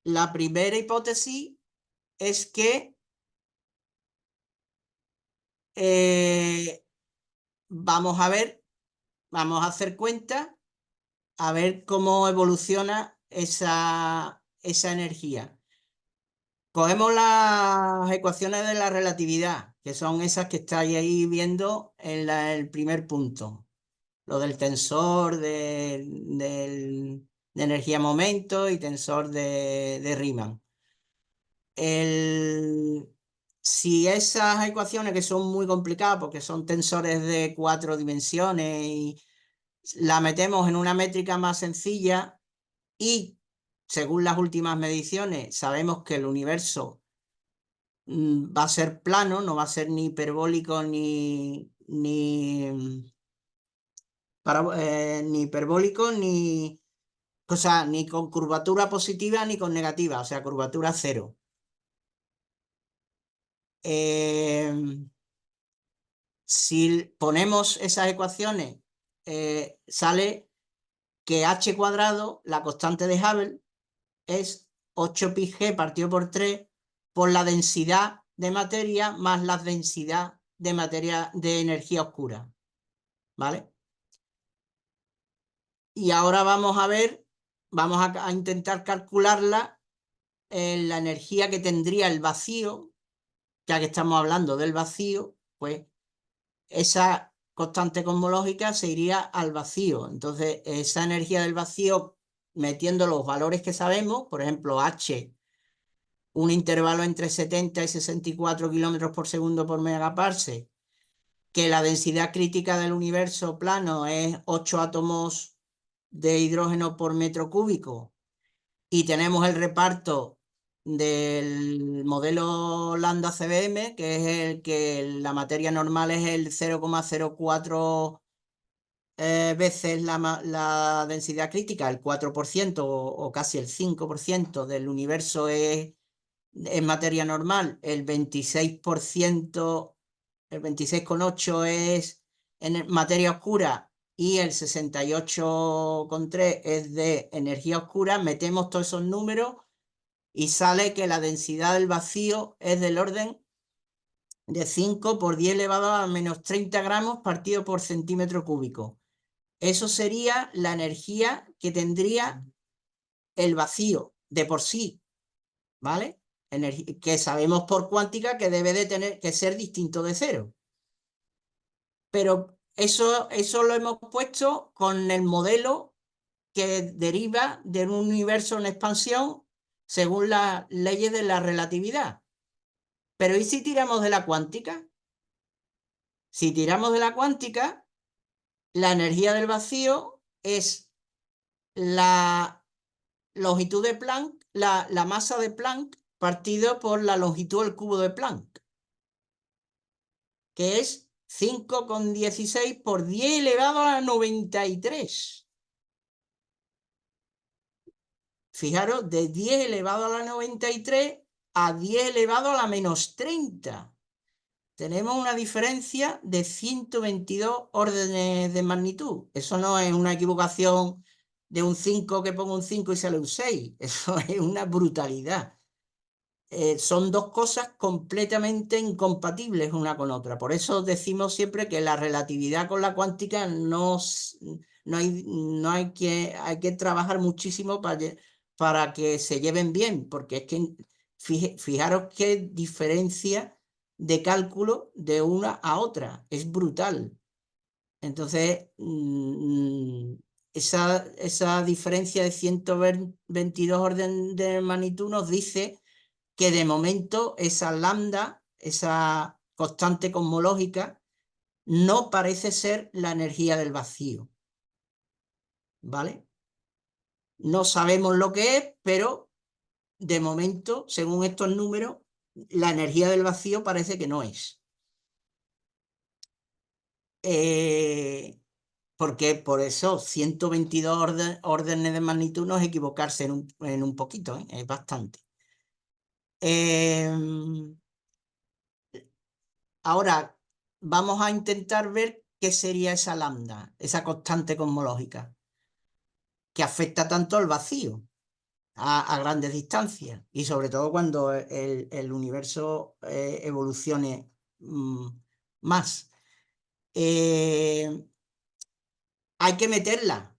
La primera hipótesis es que vamos a hacer cuenta, a ver cómo evoluciona esa energía. Cogemos las ecuaciones de la relatividad, que son esas que estáis ahí viendo en el primer punto. Lo del tensor de energía-momento y tensor de Riemann. Si esas ecuaciones, que son muy complicadas porque son tensores de 4 dimensiones, y la metemos en una métrica más sencilla y según las últimas mediciones, sabemos que el universo va a ser plano, no va a ser ni hiperbólico ni hiperbólico o sea, ni con curvatura positiva ni con negativa, o sea, curvatura cero. Si ponemos esas ecuaciones, sale que h cuadrado, la constante de Hubble, es 8πg partido por 3 por la densidad de materia más la densidad de materia de energía oscura. ¿Vale? Y ahora vamos a ver, vamos a intentar calcularla en la energía que tendría el vacío, ya que estamos hablando del vacío, pues esa constante cosmológica se iría al vacío. Entonces, esa energía del vacío, metiendo los valores que sabemos, por ejemplo, H, un intervalo entre 70 y 64 kilómetros por segundo por megaparsec, que la densidad crítica del universo plano es 8 átomos de hidrógeno por metro cúbico, y tenemos el reparto del modelo lambda CBM, que es el que la materia normal es el 0,04 veces la densidad crítica, el 4% o casi el 5% del universo es materia normal, el 26%, el 26,8 es en materia oscura y el 68,3 es de energía oscura. Metemos todos esos números y sale que la densidad del vacío es del orden de 5 por 10 elevado a menos 30 gramos partido por centímetro cúbico. Eso sería la energía que tendría el vacío de por sí, ¿vale? Que sabemos por cuántica que debe de tener que ser distinto de cero. Pero eso lo hemos puesto con el modelo que deriva de un universo en expansión según las leyes de la relatividad. Pero ¿y si tiramos de la cuántica? Si tiramos de la cuántica, la energía del vacío es la longitud de Planck, la masa de Planck partido por la longitud del cubo de Planck, que es 5,16 por 10 elevado a la 93. Fijaros, de 10 elevado a la 93 a 10 elevado a la menos 30. Tenemos una diferencia de 122 órdenes de magnitud. Eso no es una equivocación de un 5 que pongo un 5 y sale un 6. Eso es una brutalidad. Son dos cosas completamente incompatibles una con otra. Por eso decimos siempre que la relatividad con la cuántica no hay que trabajar muchísimo para que se lleven bien, porque es que fijaros qué diferencia de cálculo de una a otra. Es brutal. Entonces, esa diferencia de 122 órdenes de magnitud nos dice que de momento esa lambda, esa constante cosmológica, no parece ser la energía del vacío. ¿Vale? No sabemos lo que es, pero de momento, según estos números, la energía del vacío parece que no es. Porque por eso 122 órdenes de magnitud no es equivocarse en un poquito, ¿eh? Es bastante. Ahora vamos a intentar ver qué sería esa lambda, esa constante cosmológica, que afecta tanto al vacío a grandes distancias y sobre todo cuando el universo evolucione más. Hay que meterla,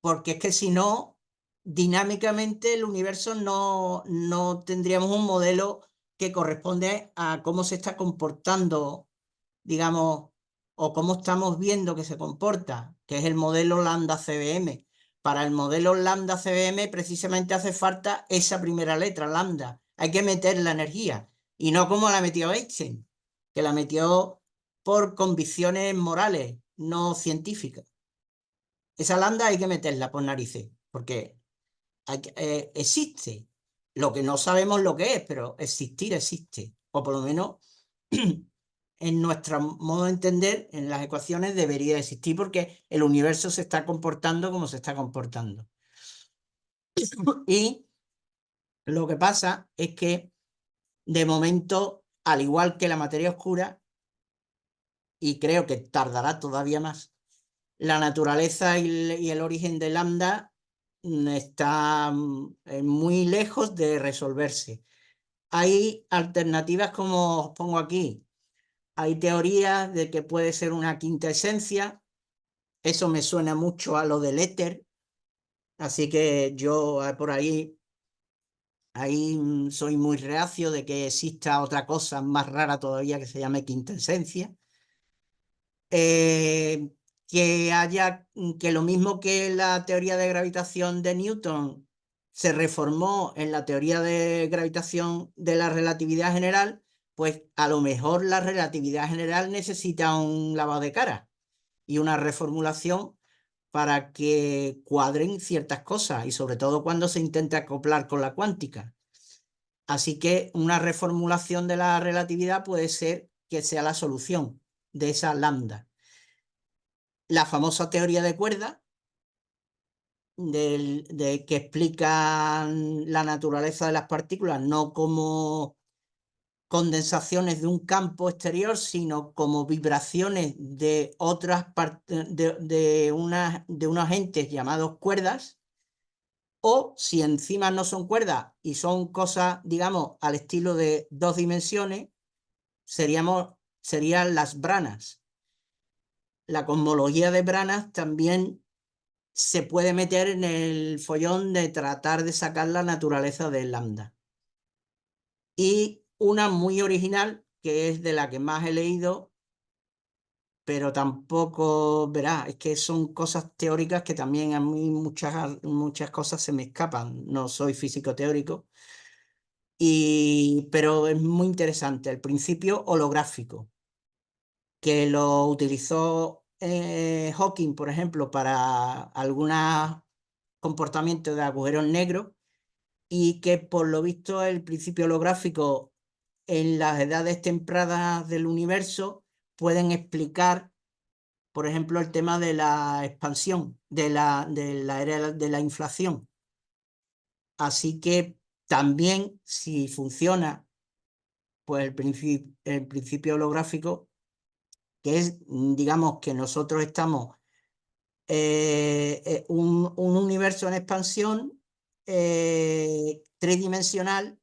porque es que si no, dinámicamente el universo no tendríamos un modelo que corresponde a cómo se está comportando, digamos, o cómo estamos viendo que se comporta, que es el modelo lambda CBM. Para el modelo lambda CBM precisamente hace falta esa primera letra, lambda. Hay que meter la energía, y no como la metió Einstein, que la metió por convicciones morales, no científicas. Esa lambda hay que meterla por narices, porque existe. Lo que no sabemos lo que es, pero existir existe. O por lo menos en nuestro modo de entender, en las ecuaciones debería existir porque el universo se está comportando como se está comportando. Y lo que pasa es que de momento, al igual que la materia oscura, y creo que tardará todavía más, la naturaleza y el origen de lambda está muy lejos de resolverse. Hay alternativas como os pongo aquí. Hay teorías de que puede ser una quinta esencia. Eso me suena mucho a lo del éter. Así que yo por ahí soy muy reacio de que exista otra cosa más rara todavía que se llame quinta esencia. Que lo mismo que la teoría de gravitación de Newton se reformó en la teoría de gravitación de la relatividad general, pues a lo mejor la relatividad general necesita un lavado de cara y una reformulación para que cuadren ciertas cosas y sobre todo cuando se intenta acoplar con la cuántica. Así que una reformulación de la relatividad puede ser que sea la solución de esa lambda. La famosa teoría de cuerdas, que explica la naturaleza de las partículas, no como condensaciones de un campo exterior, sino como vibraciones de unos entes llamados cuerdas, o si encima no son cuerdas y son cosas, digamos, al estilo de dos dimensiones, serían las branas. La cosmología de branas también se puede meter en el follón de tratar de sacar la naturaleza del lambda. Y una muy original, que es de la que más he leído, pero tampoco, verás, es que son cosas teóricas que también a mí muchas cosas se me escapan. No soy físico teórico, pero es muy interesante. El principio holográfico, que lo utilizó Hawking, por ejemplo, para algunos comportamientos de agujeros negros, y que por lo visto el principio holográfico en las edades tempranas del universo pueden explicar, por ejemplo, el tema de la expansión, de la era de la inflación. Así que también, si funciona, pues el principio holográfico, que es, digamos, que nosotros estamos un universo en expansión tridimensional,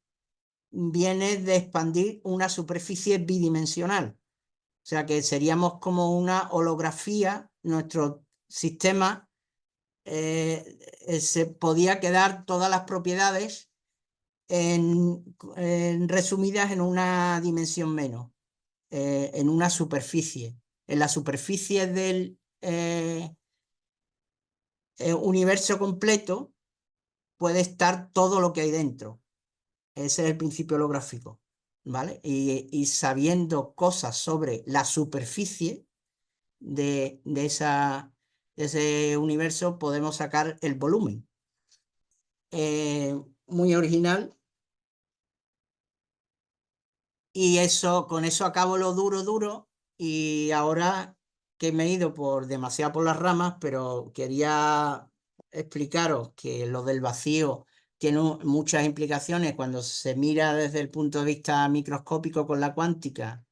viene de expandir una superficie bidimensional. O sea que seríamos como una holografía, nuestro sistema se podía quedar todas las propiedades resumidas en una dimensión menos, en una superficie. En la superficie del universo completo puede estar todo lo que hay dentro. Ese es el principio holográfico, ¿vale? Y sabiendo cosas sobre la superficie de ese universo, podemos sacar el volumen. Muy original. Y con eso acabo lo duro. Y ahora que me he ido demasiado por las ramas, pero quería explicaros que lo del vacío tiene muchas implicaciones cuando se mira desde el punto de vista microscópico con la cuántica,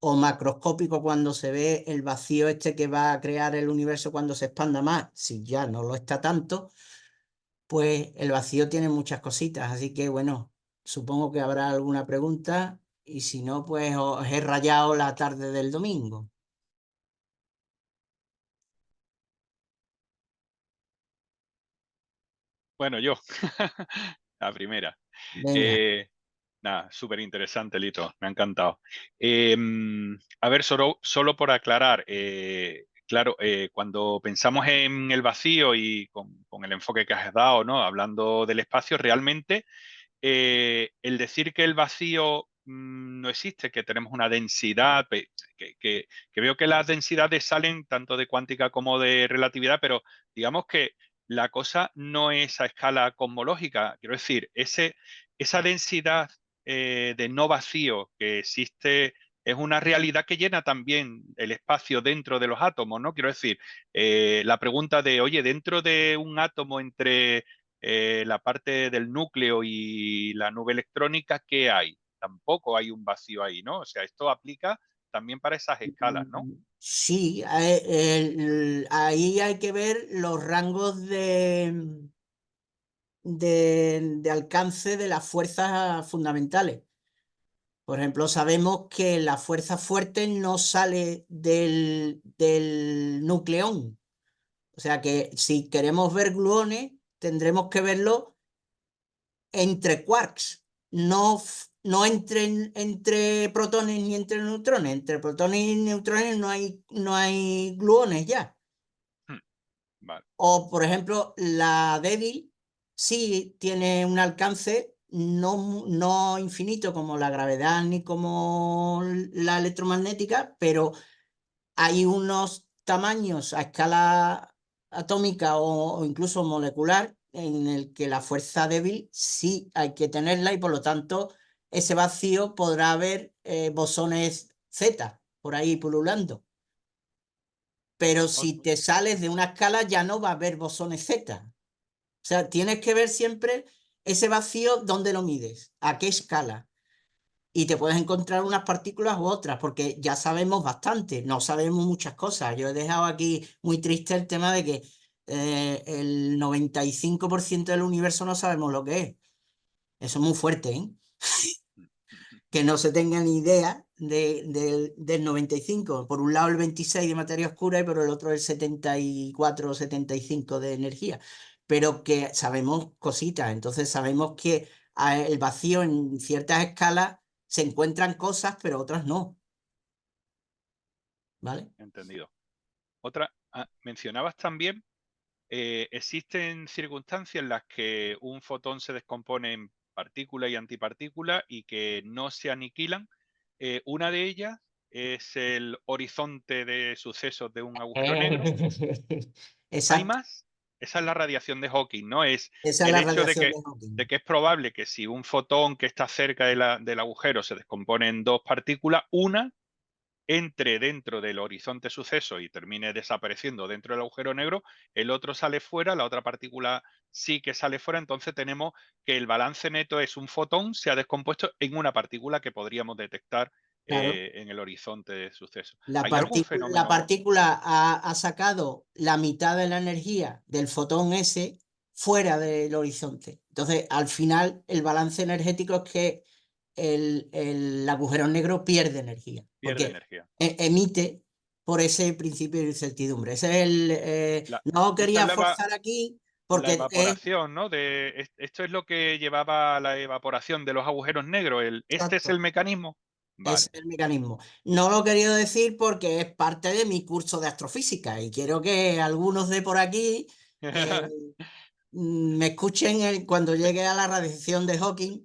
o macroscópico cuando se ve el vacío este que va a crear el universo cuando se expanda más, si ya no lo está tanto, pues el vacío tiene muchas cositas. Así que bueno, supongo que habrá alguna pregunta y si no, pues os he rayado la tarde del domingo. Bueno, yo, la primera. Venga. Nada, súper interesante, Lito, me ha encantado. A ver, solo por aclarar, claro, cuando pensamos en el vacío y con el enfoque que has dado, ¿no? Hablando del espacio, realmente el decir que el vacío no existe, que tenemos una densidad, que veo que las densidades salen tanto de cuántica como de relatividad, pero digamos que la cosa no es a escala cosmológica. Quiero decir, esa densidad de no vacío que existe es una realidad que llena también el espacio dentro de los átomos, ¿no? Quiero decir, la pregunta de, oye, dentro de un átomo entre la parte del núcleo y la nube electrónica, ¿qué hay? Tampoco hay un vacío ahí, ¿no? O sea, esto aplica también para esas escalas, ¿no? Sí, ahí hay que ver los rangos de alcance de las fuerzas fundamentales. Por ejemplo, sabemos que la fuerza fuerte no sale del nucleón. O sea que si queremos ver gluones, tendremos que verlo entre quarks, no entre protones ni entre neutrones. Entre protones y neutrones no hay gluones ya. Vale. O, por ejemplo, la débil sí tiene un alcance no infinito como la gravedad ni como la electromagnética, pero hay unos tamaños a escala atómica o incluso molecular en el que la fuerza débil sí hay que tenerla y por lo tanto ese vacío podrá haber bosones Z por ahí pululando. Pero si te sales de una escala ya no va a haber bosones Z. O sea, tienes que ver siempre ese vacío dónde lo mides, a qué escala. Y te puedes encontrar unas partículas u otras, porque ya sabemos bastante, no sabemos muchas cosas. Yo he dejado aquí muy triste el tema de que el 95% del universo no sabemos lo que es. Eso es muy fuerte, ¿eh? Que no se tengan ni idea del 95. Por un lado el 26 de materia oscura y por el otro el 74 o 75 de energía. Pero que sabemos cositas, entonces sabemos que el vacío en ciertas escalas se encuentran cosas, pero otras no. ¿Vale? Entendido. Otra, mencionabas también, existen circunstancias en las que un fotón se descompone en partícula y antipartícula y que no se aniquilan. Una de ellas es el horizonte de sucesos de un agujero negro. ¿Hay Exacto. más? Esa es la radiación de Hawking, ¿no? Es Esa es el la hecho radiación de Hawking. de que es probable que si un fotón que está cerca del agujero se descompone en dos partículas, una entre dentro del horizonte suceso y termine desapareciendo dentro del agujero negro, el otro sale fuera, la otra partícula sí que sale fuera, entonces tenemos que el balance neto es un fotón se ha descompuesto en una partícula que podríamos detectar Claro. en el horizonte de suceso. La ¿Hay algún fenómeno? partícula ha sacado la mitad de la energía del fotón ese fuera del horizonte. Entonces, al final, el balance energético es que el agujero negro pierde energía, Pierde porque energía. emite por ese principio de incertidumbre. Ese es no Tú quería hablabas forzar aquí la porque es evaporación, ¿no? Esto es lo que llevaba a la evaporación de los agujeros negros. ¿Este es el exacto. mecanismo? Ese Vale. es el mecanismo. No lo he querido decir porque es parte de mi curso de astrofísica y quiero que algunos de por aquí eh, me escuchen cuando llegue a la radiación de Hawking,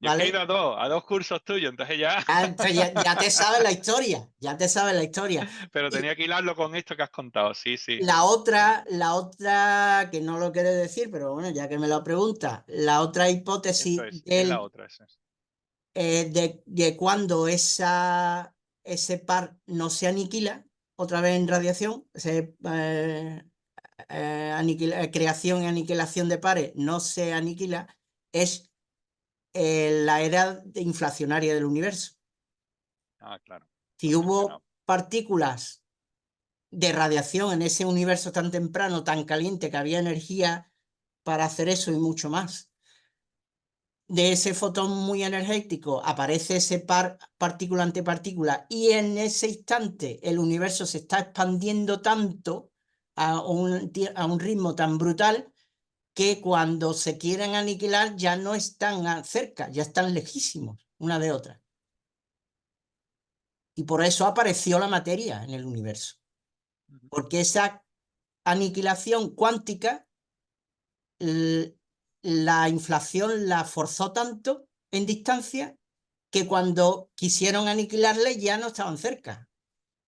Yo es que he ¿vale? ido a dos cursos tuyos, entonces ya, Ya te sabes la historia, ya te sabes la historia. pero Y tenía que hilarlo con esto que has contado, sí, sí. la otra, que no lo quiero decir, pero bueno, ya que me lo pregunta, la otra Eso hipótesis es la otra. Eso es. de cuando ese par no se aniquila otra vez en radiación, creación y aniquilación de pares no se aniquila, es la era inflacionaria del universo. Ah, claro, lo Si has hubo mencionado. partículas de radiación en ese universo tan temprano, tan caliente, que había energía para hacer eso y mucho más, de ese fotón muy energético aparece ese par partícula-antipartícula y en ese instante el universo se está expandiendo tanto a un ritmo tan brutal que cuando se quieren aniquilar ya no están cerca, ya están lejísimos una de otra. Y por eso apareció la materia en el universo, Ujú. porque esa aniquilación cuántica, la inflación la forzó tanto en distancia que cuando quisieron aniquilarle ya no estaban cerca.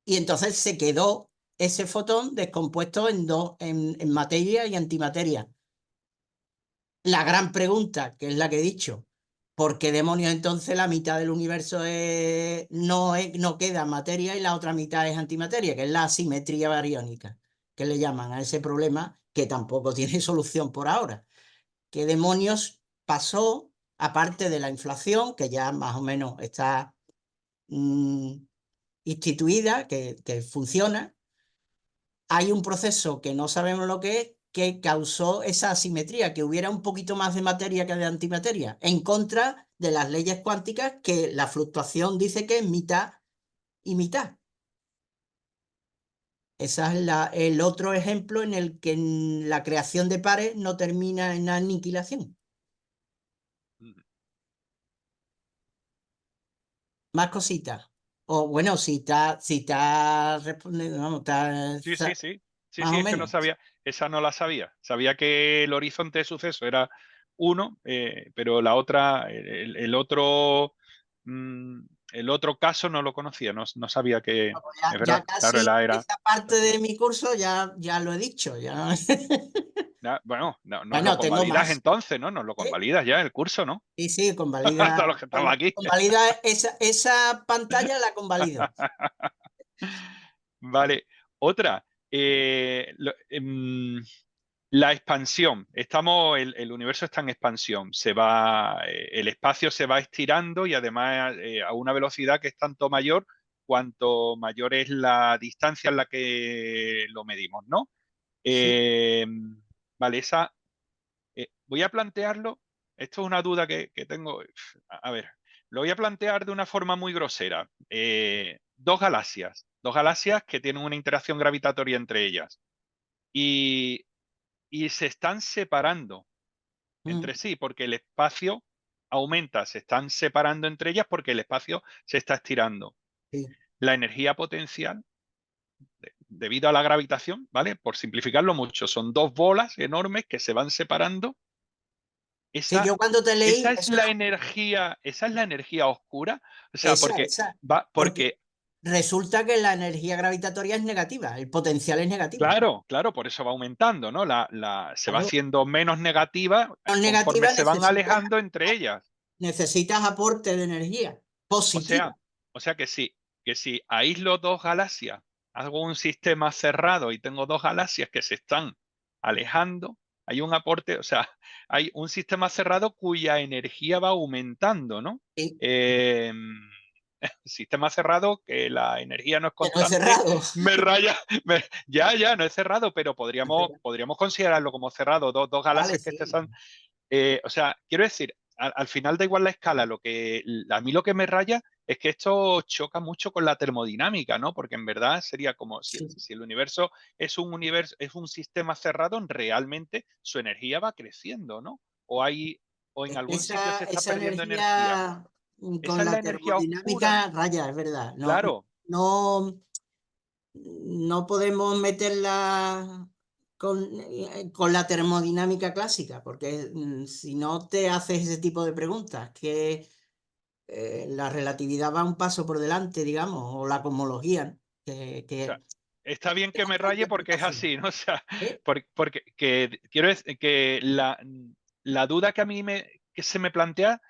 Y entonces se quedó ese fotón descompuesto en materia y antimateria. La gran pregunta, que es la que he dicho, ¿por qué demonios entonces la mitad del universo no queda materia y la otra mitad es antimateria? Que es la asimetría bariónica, que le llaman a ese problema que tampoco tiene solución por ahora. ¿Qué demonios pasó, aparte de la inflación, que ya más o menos está instituida, que funciona? Hay un proceso que no sabemos lo que es, que causó esa asimetría, que hubiera un poquito más de materia que de antimateria, en contra de las leyes cuánticas, que la fluctuación dice que es mitad y mitad. Ese es el otro ejemplo en el que la creación de pares no termina en aniquilación. Más cositas. O bueno, si está respondiendo, vamos, Sí, sí, sí. Sí, más sí, o es que no menos. sabía, esa no la sabía. Sabía que el horizonte de suceso era 1, pero la otra, el otro caso no lo conocía, no sabía que, es Ya verdad, claro, casi esa parte de mi curso ya lo he dicho. Ya. Bueno, nos lo Bueno, tengo convalidas más. entonces, ¿no? Nos lo convalidas ya el curso, ¿no? Sí, sí, Todos los que estamos aquí. convalida esa pantalla, la convalido. Vale, otra. La expansión. El universo está en expansión. El espacio se va estirando y además a una velocidad que es tanto mayor cuanto mayor es la distancia en la que lo medimos, ¿no? Sí. Eh, vale, voy a plantearlo. Esto es una duda que tengo. A ver, lo voy a plantear de una forma muy grosera. Dos galaxias que tienen una interacción gravitatoria entre ellas. Y se están separando Mm, entre sí porque el espacio aumenta, se están separando entre ellas porque el espacio se está estirando. sí. La energía potencial, debido a la gravitación, ¿vale? Por simplificarlo mucho, son dos bolas enormes que se van separando. Sí, Esa, yo cuando te leí, esa es la energía oscura. O sea, porque porque resulta que la energía gravitatoria es negativa, el potencial es negativo. claro, por eso va aumentando, ¿no? Se va Claro, haciendo menos negativa no es conforme negativa, se van alejando entre ellas. necesitas aporte de energía O positiva. sea, que si aíslo dos galaxias, hago un sistema cerrado y tengo dos galaxias que se están alejando, hay un aporte, o sea, hay un sistema cerrado cuya energía va aumentando, ¿no? Sí, Eh, sistema cerrado que la energía no es que no es constante, cerrado. me raya, ya, no es cerrado, pero podríamos considerarlo como cerrado, dos Vale, galaxias que sí. están. O sea, quiero decir, al final da igual la escala, a mí lo que me raya es que esto choca mucho con la termodinámica, ¿no? Porque en verdad sería como Sí. si el universo, es un sistema cerrado, realmente su energía va creciendo, ¿no? O en algún sitio se está Esa perdiendo energía. energía Esa con es la la energía oscura, termodinámica raya, es verdad. claro. No, no podemos meterla con la termodinámica clásica, porque si no te haces ese tipo de preguntas, que la relatividad va un paso por delante, digamos, o la cosmología, O sea, que está bien es que me otra raye porque es interpretación. así, ¿no? O sea, ¿Eh? porque quiero decir que la duda que a mí que se me plantea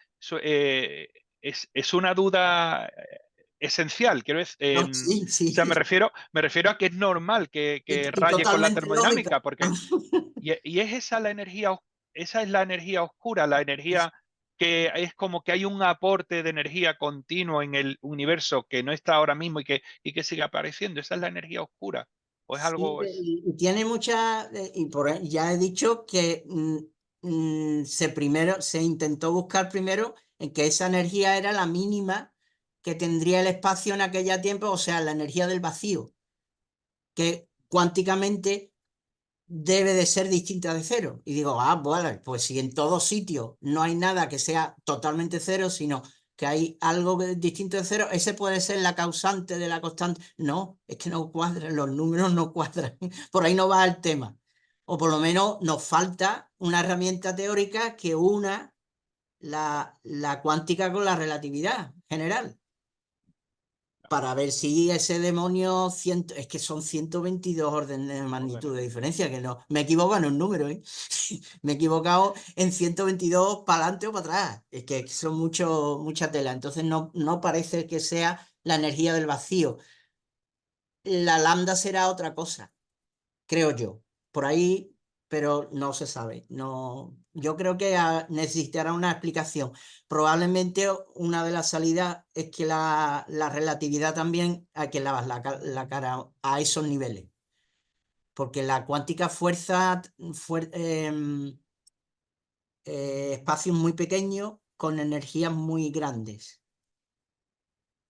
es una duda esencial. Quiero decir, No, o sí, sea, sí, me refiero a que es normal que y raye con la totalmente lógica. termodinámica, y es esa esa es la energía oscura, la energía que es como que hay un aporte de energía continuo en el universo que no está ahora mismo y que sigue apareciendo. Esa es la energía oscura. O es Sí, algo. y tiene mucha, ya he dicho que se intentó buscar primero en que esa energía era la mínima que tendría el espacio en aquella tiempo, o sea, la energía del vacío, que cuánticamente debe de ser distinta de cero. Y digo, bueno, pues si en todos sitios no hay nada que sea totalmente cero, sino que hay algo distinto de cero, ese puede ser la causante de la constante. No, es que no cuadran, los números no cuadran. Por ahí no va el tema. O por lo menos nos falta una herramienta teórica que una la cuántica con la relatividad general. para ver si ese demonio, es que son 122 órdenes de magnitud de diferencia, que no, me he equivocado en un número, ¿eh? Me he equivocado en 122 para adelante o para atrás, es que son mucha tela, entonces no parece que sea la energía del vacío. La lambda será otra cosa, creo yo, por ahí, pero no se sabe. No, yo creo que necesitará una explicación. Probablemente una de las salidas es que la relatividad también hay que lavar la cara a esos niveles, porque la cuántica fuerza espacios muy pequeños con energías muy grandes.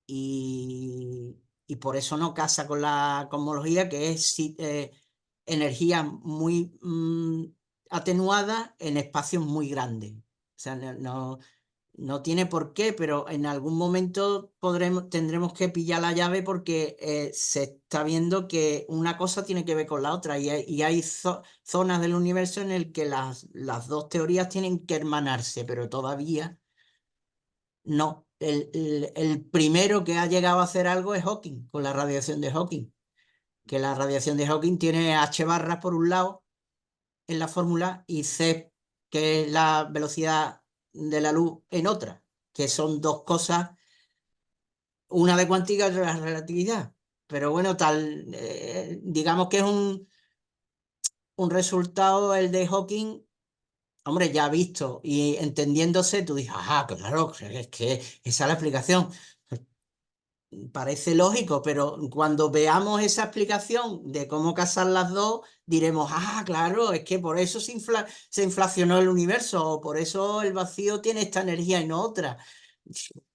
Y por eso no casa con la cosmología, que es energía muy atenuada en espacios muy grandes. O sea, no tiene por qué, pero en algún momento tendremos que pillar la llave porque se está viendo que una cosa tiene que ver con la otra y hay zonas del universo en el que las dos teorías tienen que hermanarse, pero todavía no. El primero que ha llegado a hacer algo es Hawking, con la radiación de Hawking, que la radiación de Hawking tiene h barras por un lado en la fórmula y c, que es la velocidad de la luz, en otra, que son dos cosas, una de cuántica y otra de relatividad. Pero bueno, digamos que es un resultado, el de Hawking. Hombre, ya visto y entendiéndose, tú dices, claro, es que esa es la explicación. Parece lógico, pero cuando veamos esa explicación de cómo casar las dos, diremos, claro, es que por eso se inflacionó el universo, o por eso el vacío tiene esta energía y no otra.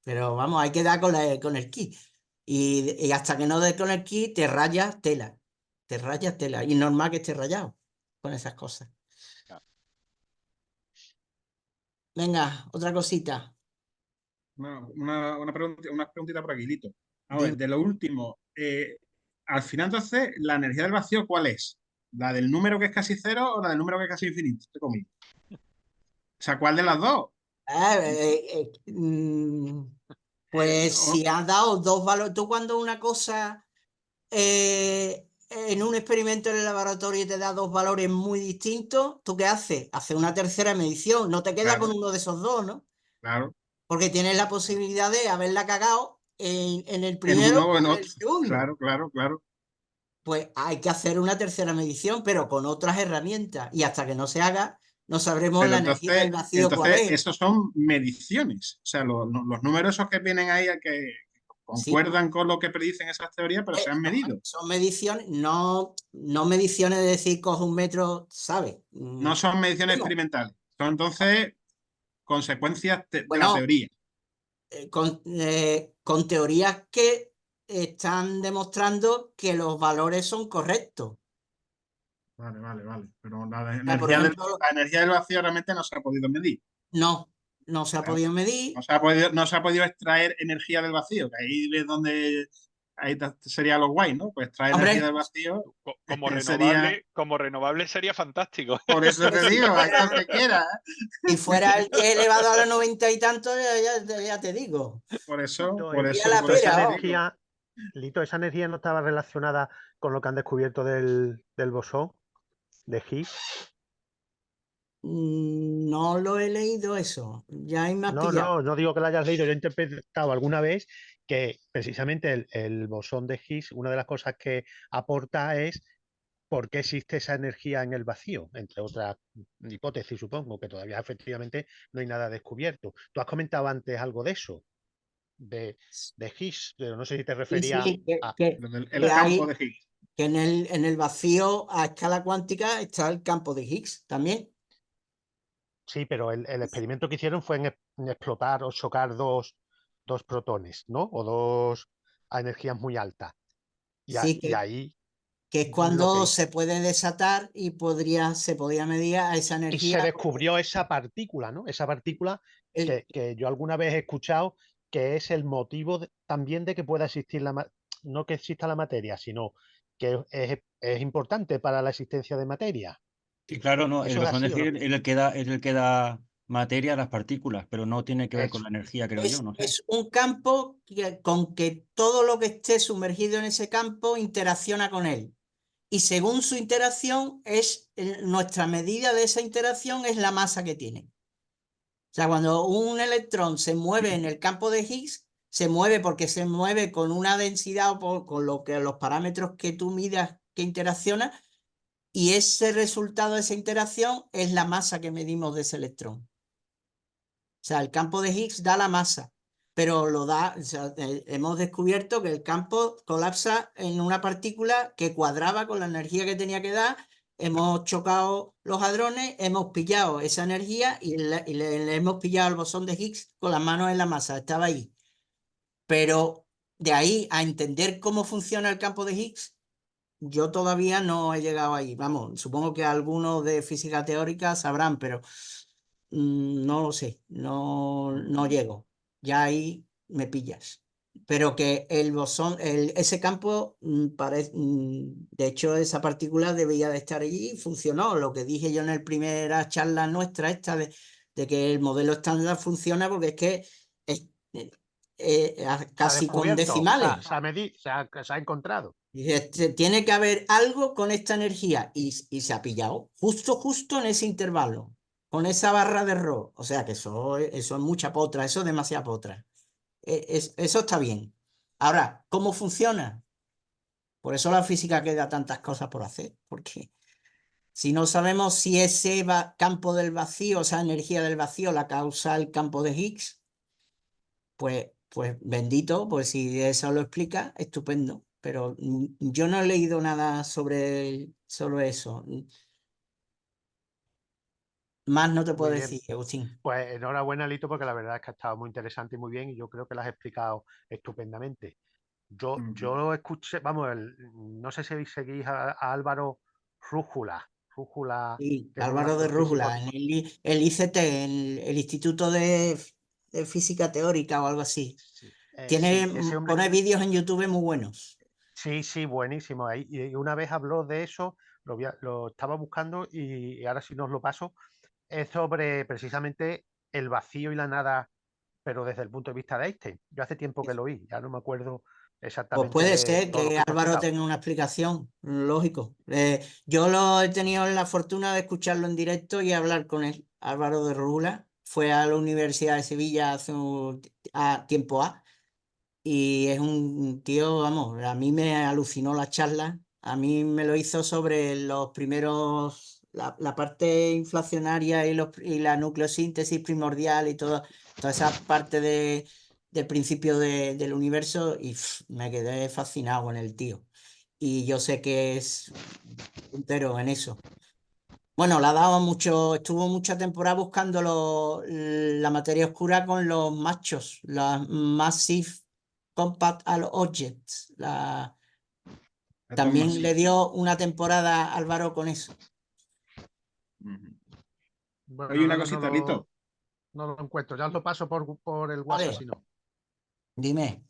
Pero vamos, hay que dar con el ki. Y hasta que no des con el ki, te rayas tela. Te rayas tela. Y normal que esté rayado con esas cosas. Venga, otra cosita. Una preguntita por aquí, Lito. A ver, Dime. de lo último, al final entonces, ¿la energía del vacío cuál es? ¿La del número que es casi cero o la del número que es casi infinito? O sea, ¿cuál de las dos? Pues si has dado dos valores, tú cuando una cosa en un experimento en el laboratorio te da dos valores muy distintos, ¿tú qué haces? Haces una tercera medición, no te queda Claro. con uno de esos dos, ¿no? Claro. Porque tienes la posibilidad de haberla cagado en el En primero uno o en o en el otro. segundo. Claro. Pues hay que hacer una tercera medición, pero con otras herramientas. Y hasta que no se haga, no sabremos Pero la energía del vacío cuál es. esos son mediciones. O sea, los números esos que vienen ahí que Sí, concuerdan con lo que predicen esas teorías, pero se han medido. son mediciones, no mediciones de decir coge un metro, ¿sabes? No son mediciones experimentales. Son entonces consecuencias de la Bueno, teoría. con teorías que están demostrando que los valores son correctos. Vale. Pero Por ejemplo, la energía del vacío realmente no se ha podido medir. no se ha podido medir. No se ha podido extraer energía del vacío, que ahí es donde sería lo guay, ¿no? Pues extraer energía del vacío sería... Como renovable sería fantástico. Por eso te digo, ahí es donde quiera. Si fuera el 10 elevado a los 90 y tanto, ya te digo. Por eso esa te digo. Lito, esa energía no estaba relacionada con lo que han descubierto del bosón de Higgs. No lo he leído eso. Ya hay más pillado. No digo que lo hayas leído. Yo he interpretado alguna vez que precisamente el bosón de Higgs, una de las cosas que aporta es por qué existe esa energía en el vacío, entre otras hipótesis, supongo, que todavía efectivamente no hay nada descubierto. Tú has comentado antes algo de eso, de Higgs, pero no sé si te refería Sí, a... El campo de Higgs. Que en el vacío a escala cuántica está el campo de Higgs también. Sí, pero el experimento que hicieron fue en explotar o chocar dos protones, ¿no? O dos a energías muy altas. Sí, Y ahí que es lo cuando que... se puede desatar y se podría medir a esa Y energía. se descubrió esa partícula, ¿no? Esa partícula que yo alguna vez he escuchado que es el motivo también de que pueda existir no que exista la materia, sino que es importante para la existencia de materia. Sí, claro, no, el ¿Eso es bosón de así o no? Higgs es el que da materia las partículas, pero no tiene que ver con Eso. la energía, creo yo, no sé. Es un campo con que todo lo que esté sumergido en ese campo interacciona con él. Y según su interacción, nuestra medida de esa interacción es la masa que tiene. O sea, cuando un electrón se mueve en el campo de Higgs, se mueve porque se mueve con una densidad o con los parámetros que tú midas que interacciona, y ese resultado de esa interacción es la masa que medimos de ese electrón. O sea, el campo de Higgs da la masa, pero lo da, o sea, hemos descubierto que el campo colapsa en una partícula que cuadraba con la energía que tenía que dar. Hemos chocado los hadrones, hemos pillado esa energía y le hemos pillado el bosón de Higgs con las manos en la masa, estaba ahí. Pero de ahí a entender cómo funciona el campo de Higgs, yo todavía no he llegado ahí. Vamos, supongo que algunos de física teórica sabrán, pero no lo sé, no llego. Ya ahí me pillas. Pero que el bosón, ese campo, de hecho, esa partícula debía de estar allí y funcionó. Lo que dije yo en la primera charla nuestra, esta de que el modelo estándar funciona porque es que es, casi con decimales. Se ha encontrado. Dice, tiene que haber algo con esta energía y se ha pillado justo en ese intervalo, con esa barra de error. O sea que eso es mucha potra, eso es demasiada potra. Eso está bien. Ahora, ¿cómo funciona? Por eso la física queda tantas cosas por hacer, porque si no sabemos si ese campo del vacío, esa energía del vacío la causa el campo de Higgs, pues bendito, pues si eso lo explica, estupendo. Pero yo no he leído nada sobre eso. Más no te puedo Muy bien. decir, Agustín. Pues enhorabuena, Lito, porque la verdad es que ha estado muy interesante y muy bien, y yo creo que lo has explicado estupendamente. Yo escuché, vamos, no sé si seguís a Álvaro Rújula, Sí, que es un Álvaro de astrofísico. Rújula, en el ICT, en el Instituto de Física Teórica o algo así. Sí, ese hombre, Pone vídeos en YouTube muy buenos. sí, buenísimo. Y una vez habló de eso, lo estaba buscando y ahora sí nos lo paso. Es sobre precisamente el vacío y la nada, pero desde el punto de vista de Einstein. Yo hace tiempo que lo oí, ya no me acuerdo Pues exactamente puede de ser todo lo que que tú has Álvaro explicado. tenga una explicación, lógico. Yo lo he tenido la fortuna de escucharlo en directo y hablar con él. Álvaro de Rújula fue a la Universidad de Sevilla hace tiempo y es un tío, vamos, a mí me alucinó la charla. A mí me lo hizo sobre los primeros, la parte inflacionaria y la nucleosíntesis primordial y toda esa parte del principio del universo y me quedé fascinado con el tío. Y yo sé que es puntero en eso. Bueno, le ha dado estuvo mucha temporada buscando la materia oscura con los machos, las Massive Compact Objects. También le dio una temporada a Álvaro con eso. Bueno, Oye, una ahora cosita, Lito. no lo encuentro. Ya os lo paso por el WhatsApp, Vale, si no. dime.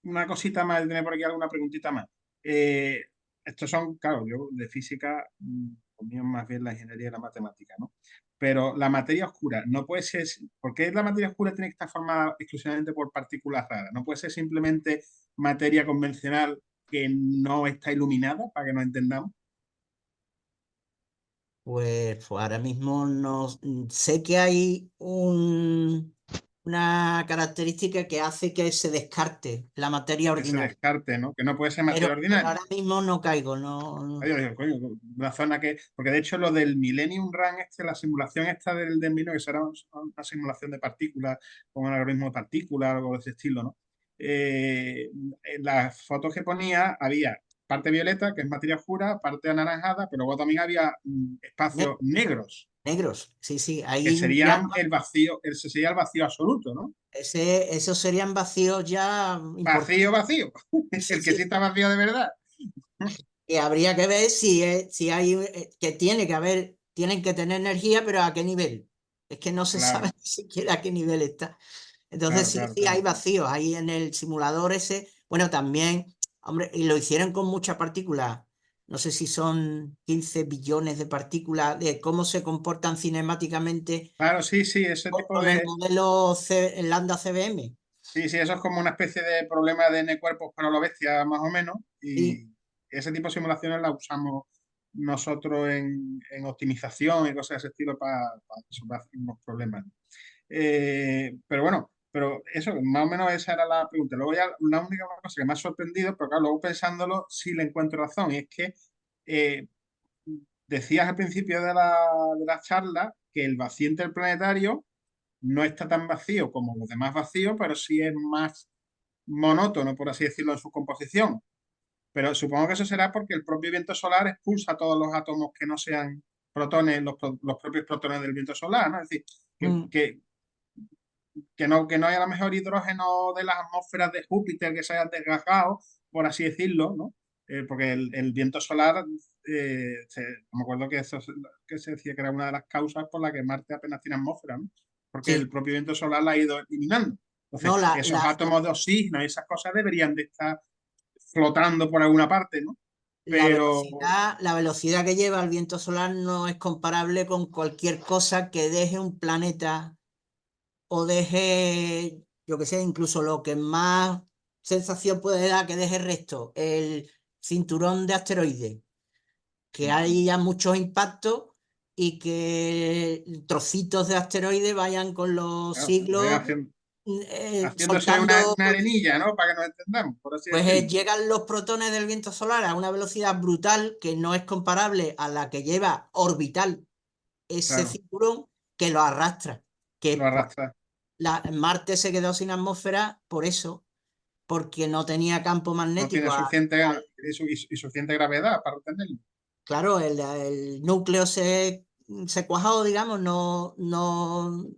Una cosita más, tiene por aquí alguna preguntita más. Estos son, claro, yo de física, lo mío es más bien la ingeniería y la matemática, ¿no? Pero la materia oscura no puede ser, ¿por qué la materia oscura tiene que estar formada exclusivamente por partículas raras? No puede ser simplemente materia convencional que no está iluminada, para que nos entendamos. Pues ahora mismo no sé que hay una característica que hace que se descarte la materia Que se ordinaria. descarte, ¿no? Que no puede ser materia Pero ahora ordinaria. mismo no caigo, no. Ay, ay, coño, una zona que. Porque de hecho lo del Millennium Run, la simulación esta del Millennium, que será una simulación de partículas, con un algoritmo de partículas, algo de ese estilo, ¿no? En las fotos que ponía había parte violeta, que es materia oscura, parte anaranjada, pero luego también había espacios negros, Negros, sí, que ahí ya serían el vacío, ese sería el vacío absoluto, ¿no? esos serían vacíos ya Vacío, importantes. vacío. El que sí está vacío de verdad. Y habría que ver si hay, que tienen que tener energía, pero a qué nivel. Es que no se sabe Claro, ni siquiera a qué nivel está. Entonces claro. sí hay vacíos. Ahí en el simulador ese, bueno, también, hombre, y lo hicieron con muchas partículas no sé si son 15 billones de partículas, de cómo se comportan cinemáticamente Claro, sí, ese tipo con el de... modelo el lambda CBM. Sí, eso es como una especie de problema de N cuerpos para lo bestia, más o menos, Y y ese tipo de simulaciones las usamos nosotros en optimización y cosas de ese estilo para resolver unos problemas. Pero bueno, pero eso, más o menos esa era la pregunta. Luego ya la única cosa que me ha sorprendido, pero claro, luego pensándolo, sí le encuentro razón, y es que eh, decías al principio de la charla que el vacío interplanetario no está tan vacío como los demás vacíos, pero sí es más monótono, por así decirlo, en su composición. Pero supongo que eso será porque el propio viento solar expulsa todos los átomos que no sean protones, los propios protones del viento solar, ¿no? Es decir, mm, que no haya a lo mejor hidrógeno de las atmósferas de Júpiter que se hayan desgajado, por así decirlo, ¿no? Porque el viento solar, no me acuerdo que eso que se decía que era una de las causas por la que Marte apenas tiene atmósfera, ¿no? Porque el sí, propio viento solar la ha ido eliminando. no, Entonces, esos átomos de oxígeno y esas cosas deberían de estar flotando por alguna parte, ¿no? Pero, la velocidad que lleva el viento solar no es comparable con cualquier cosa que deje un planeta o deje, yo que sé, incluso lo que más sensación puede dar que deje resto, el cinturón de asteroides, que hay ya muchos impactos y que trocitos de asteroides vayan con los claro, vayan siglos haciéndose soltando. una arenilla, ¿no? Para que nos entendamos, por así Pues decirlo. llegan los protones del viento solar a una velocidad brutal que no es comparable a la que lleva orbital ese Claro, cinturón, que lo arrastra. lo arrastra. Marte se quedó sin atmósfera por eso, porque no tenía campo No tiene magnético. y suficiente gravedad para retenerlo. Claro, el núcleo se cuajó, digamos, no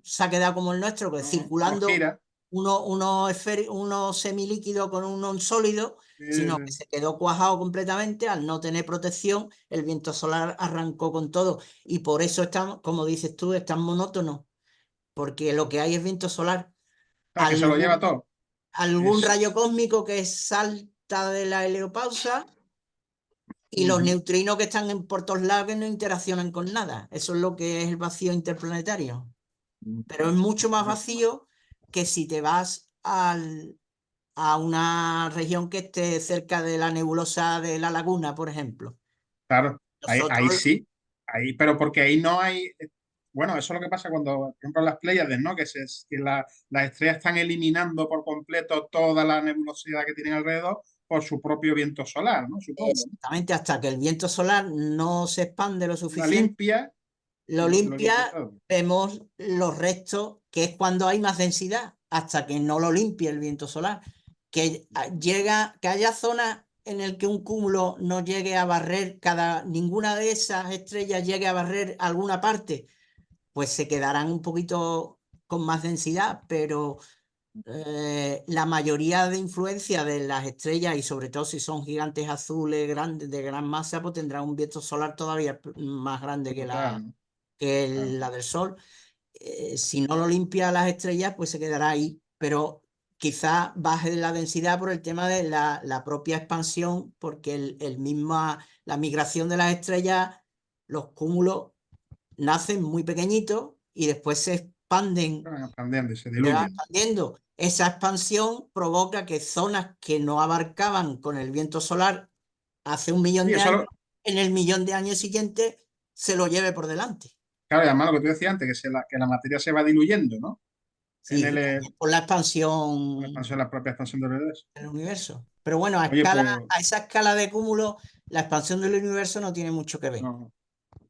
se ha quedado como el nuestro, pues No circulando gira. uno semilíquido con uno sólido, sino que Sí. se quedó cuajado completamente. Al no tener protección, el viento solar arrancó con todo. Y por eso estamos, como dices tú, es tan monótono, porque lo que hay es viento solar. Ah, que se lo lleva Algún, todo. algún Es, rayo cósmico que salta de la heliopausa y los ujú. neutrinos que están por todos lados que no interaccionan con nada. Eso es lo que es el vacío interplanetario. Pero es mucho más vacío que si te vas a una región que esté cerca de la nebulosa de la Laguna, por ejemplo. Claro, ahí Nosotros, sí. Ahí, pero porque ahí no hay. Bueno, eso es lo que pasa cuando, por ejemplo, las Pléyades, ¿no? Que las estrellas están eliminando por completo toda la nebulosidad que tienen alrededor por su propio viento solar, ¿no? Supongo, ¿no? exactamente, hasta que el viento solar no se expande lo La suficiente, limpia lo lo limpia limpia, todo. vemos los restos, que es cuando hay más densidad, hasta que no lo limpie el viento solar. Que haya zonas en el que un cúmulo no llegue a barrer, ninguna de esas estrellas llegue a barrer alguna parte, pues se quedarán un poquito con más densidad, pero la mayoría de influencia de las estrellas, y sobre todo si son gigantes azules grandes de gran masa, pues tendrá un viento solar todavía más grande que Brutal, ¿no? Claro. la del Sol. Si no lo limpia las estrellas, pues se quedará ahí, pero quizá baje la densidad por el tema de la propia expansión, porque la migración de las estrellas, los cúmulos nacen muy pequeñitos y después se expanden, Van expandiendo y se se va diluyen. expandiendo. Esa expansión provoca que zonas que no abarcaban con el viento solar hace un millón Sí, de años, en el millón de años siguiente se lo lleve por delante. claro, y además lo que tú decías antes, que la materia se va diluyendo, ¿no? En Sí, también por la expansión la propia expansión del universo. del universo. Pero bueno, Oye, pues a esa escala de cúmulo, la expansión del universo no tiene mucho que ver. no,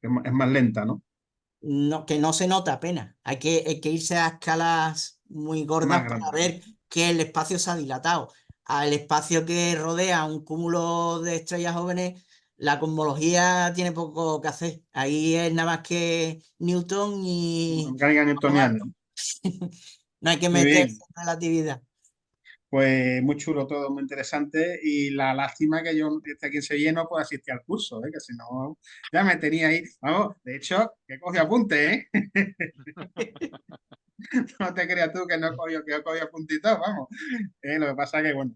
es más lenta, ¿no? No, que no se nota apenas. Hay que irse a escalas muy Más gordas para grande, ¿no? ver que el espacio se ha dilatado. Al espacio que rodea un cúmulo de estrellas jóvenes, la cosmología tiene poco que hacer. Ahí es nada más que Newton La y mecánica newtoniana, probarlo. ¿no? No hay que Muy meterse bien. en relatividad. Pues muy chulo todo, muy interesante. Y la lástima que yo esté aquí en Sevilla y no pueda asistir al curso, ¿eh? Que si no, ya me tenía ahí. Vamos, de hecho, que cogió apunte, ¿eh? No te creas tú que no cogió, que he cogido apuntito, vamos. Lo que pasa es que, bueno,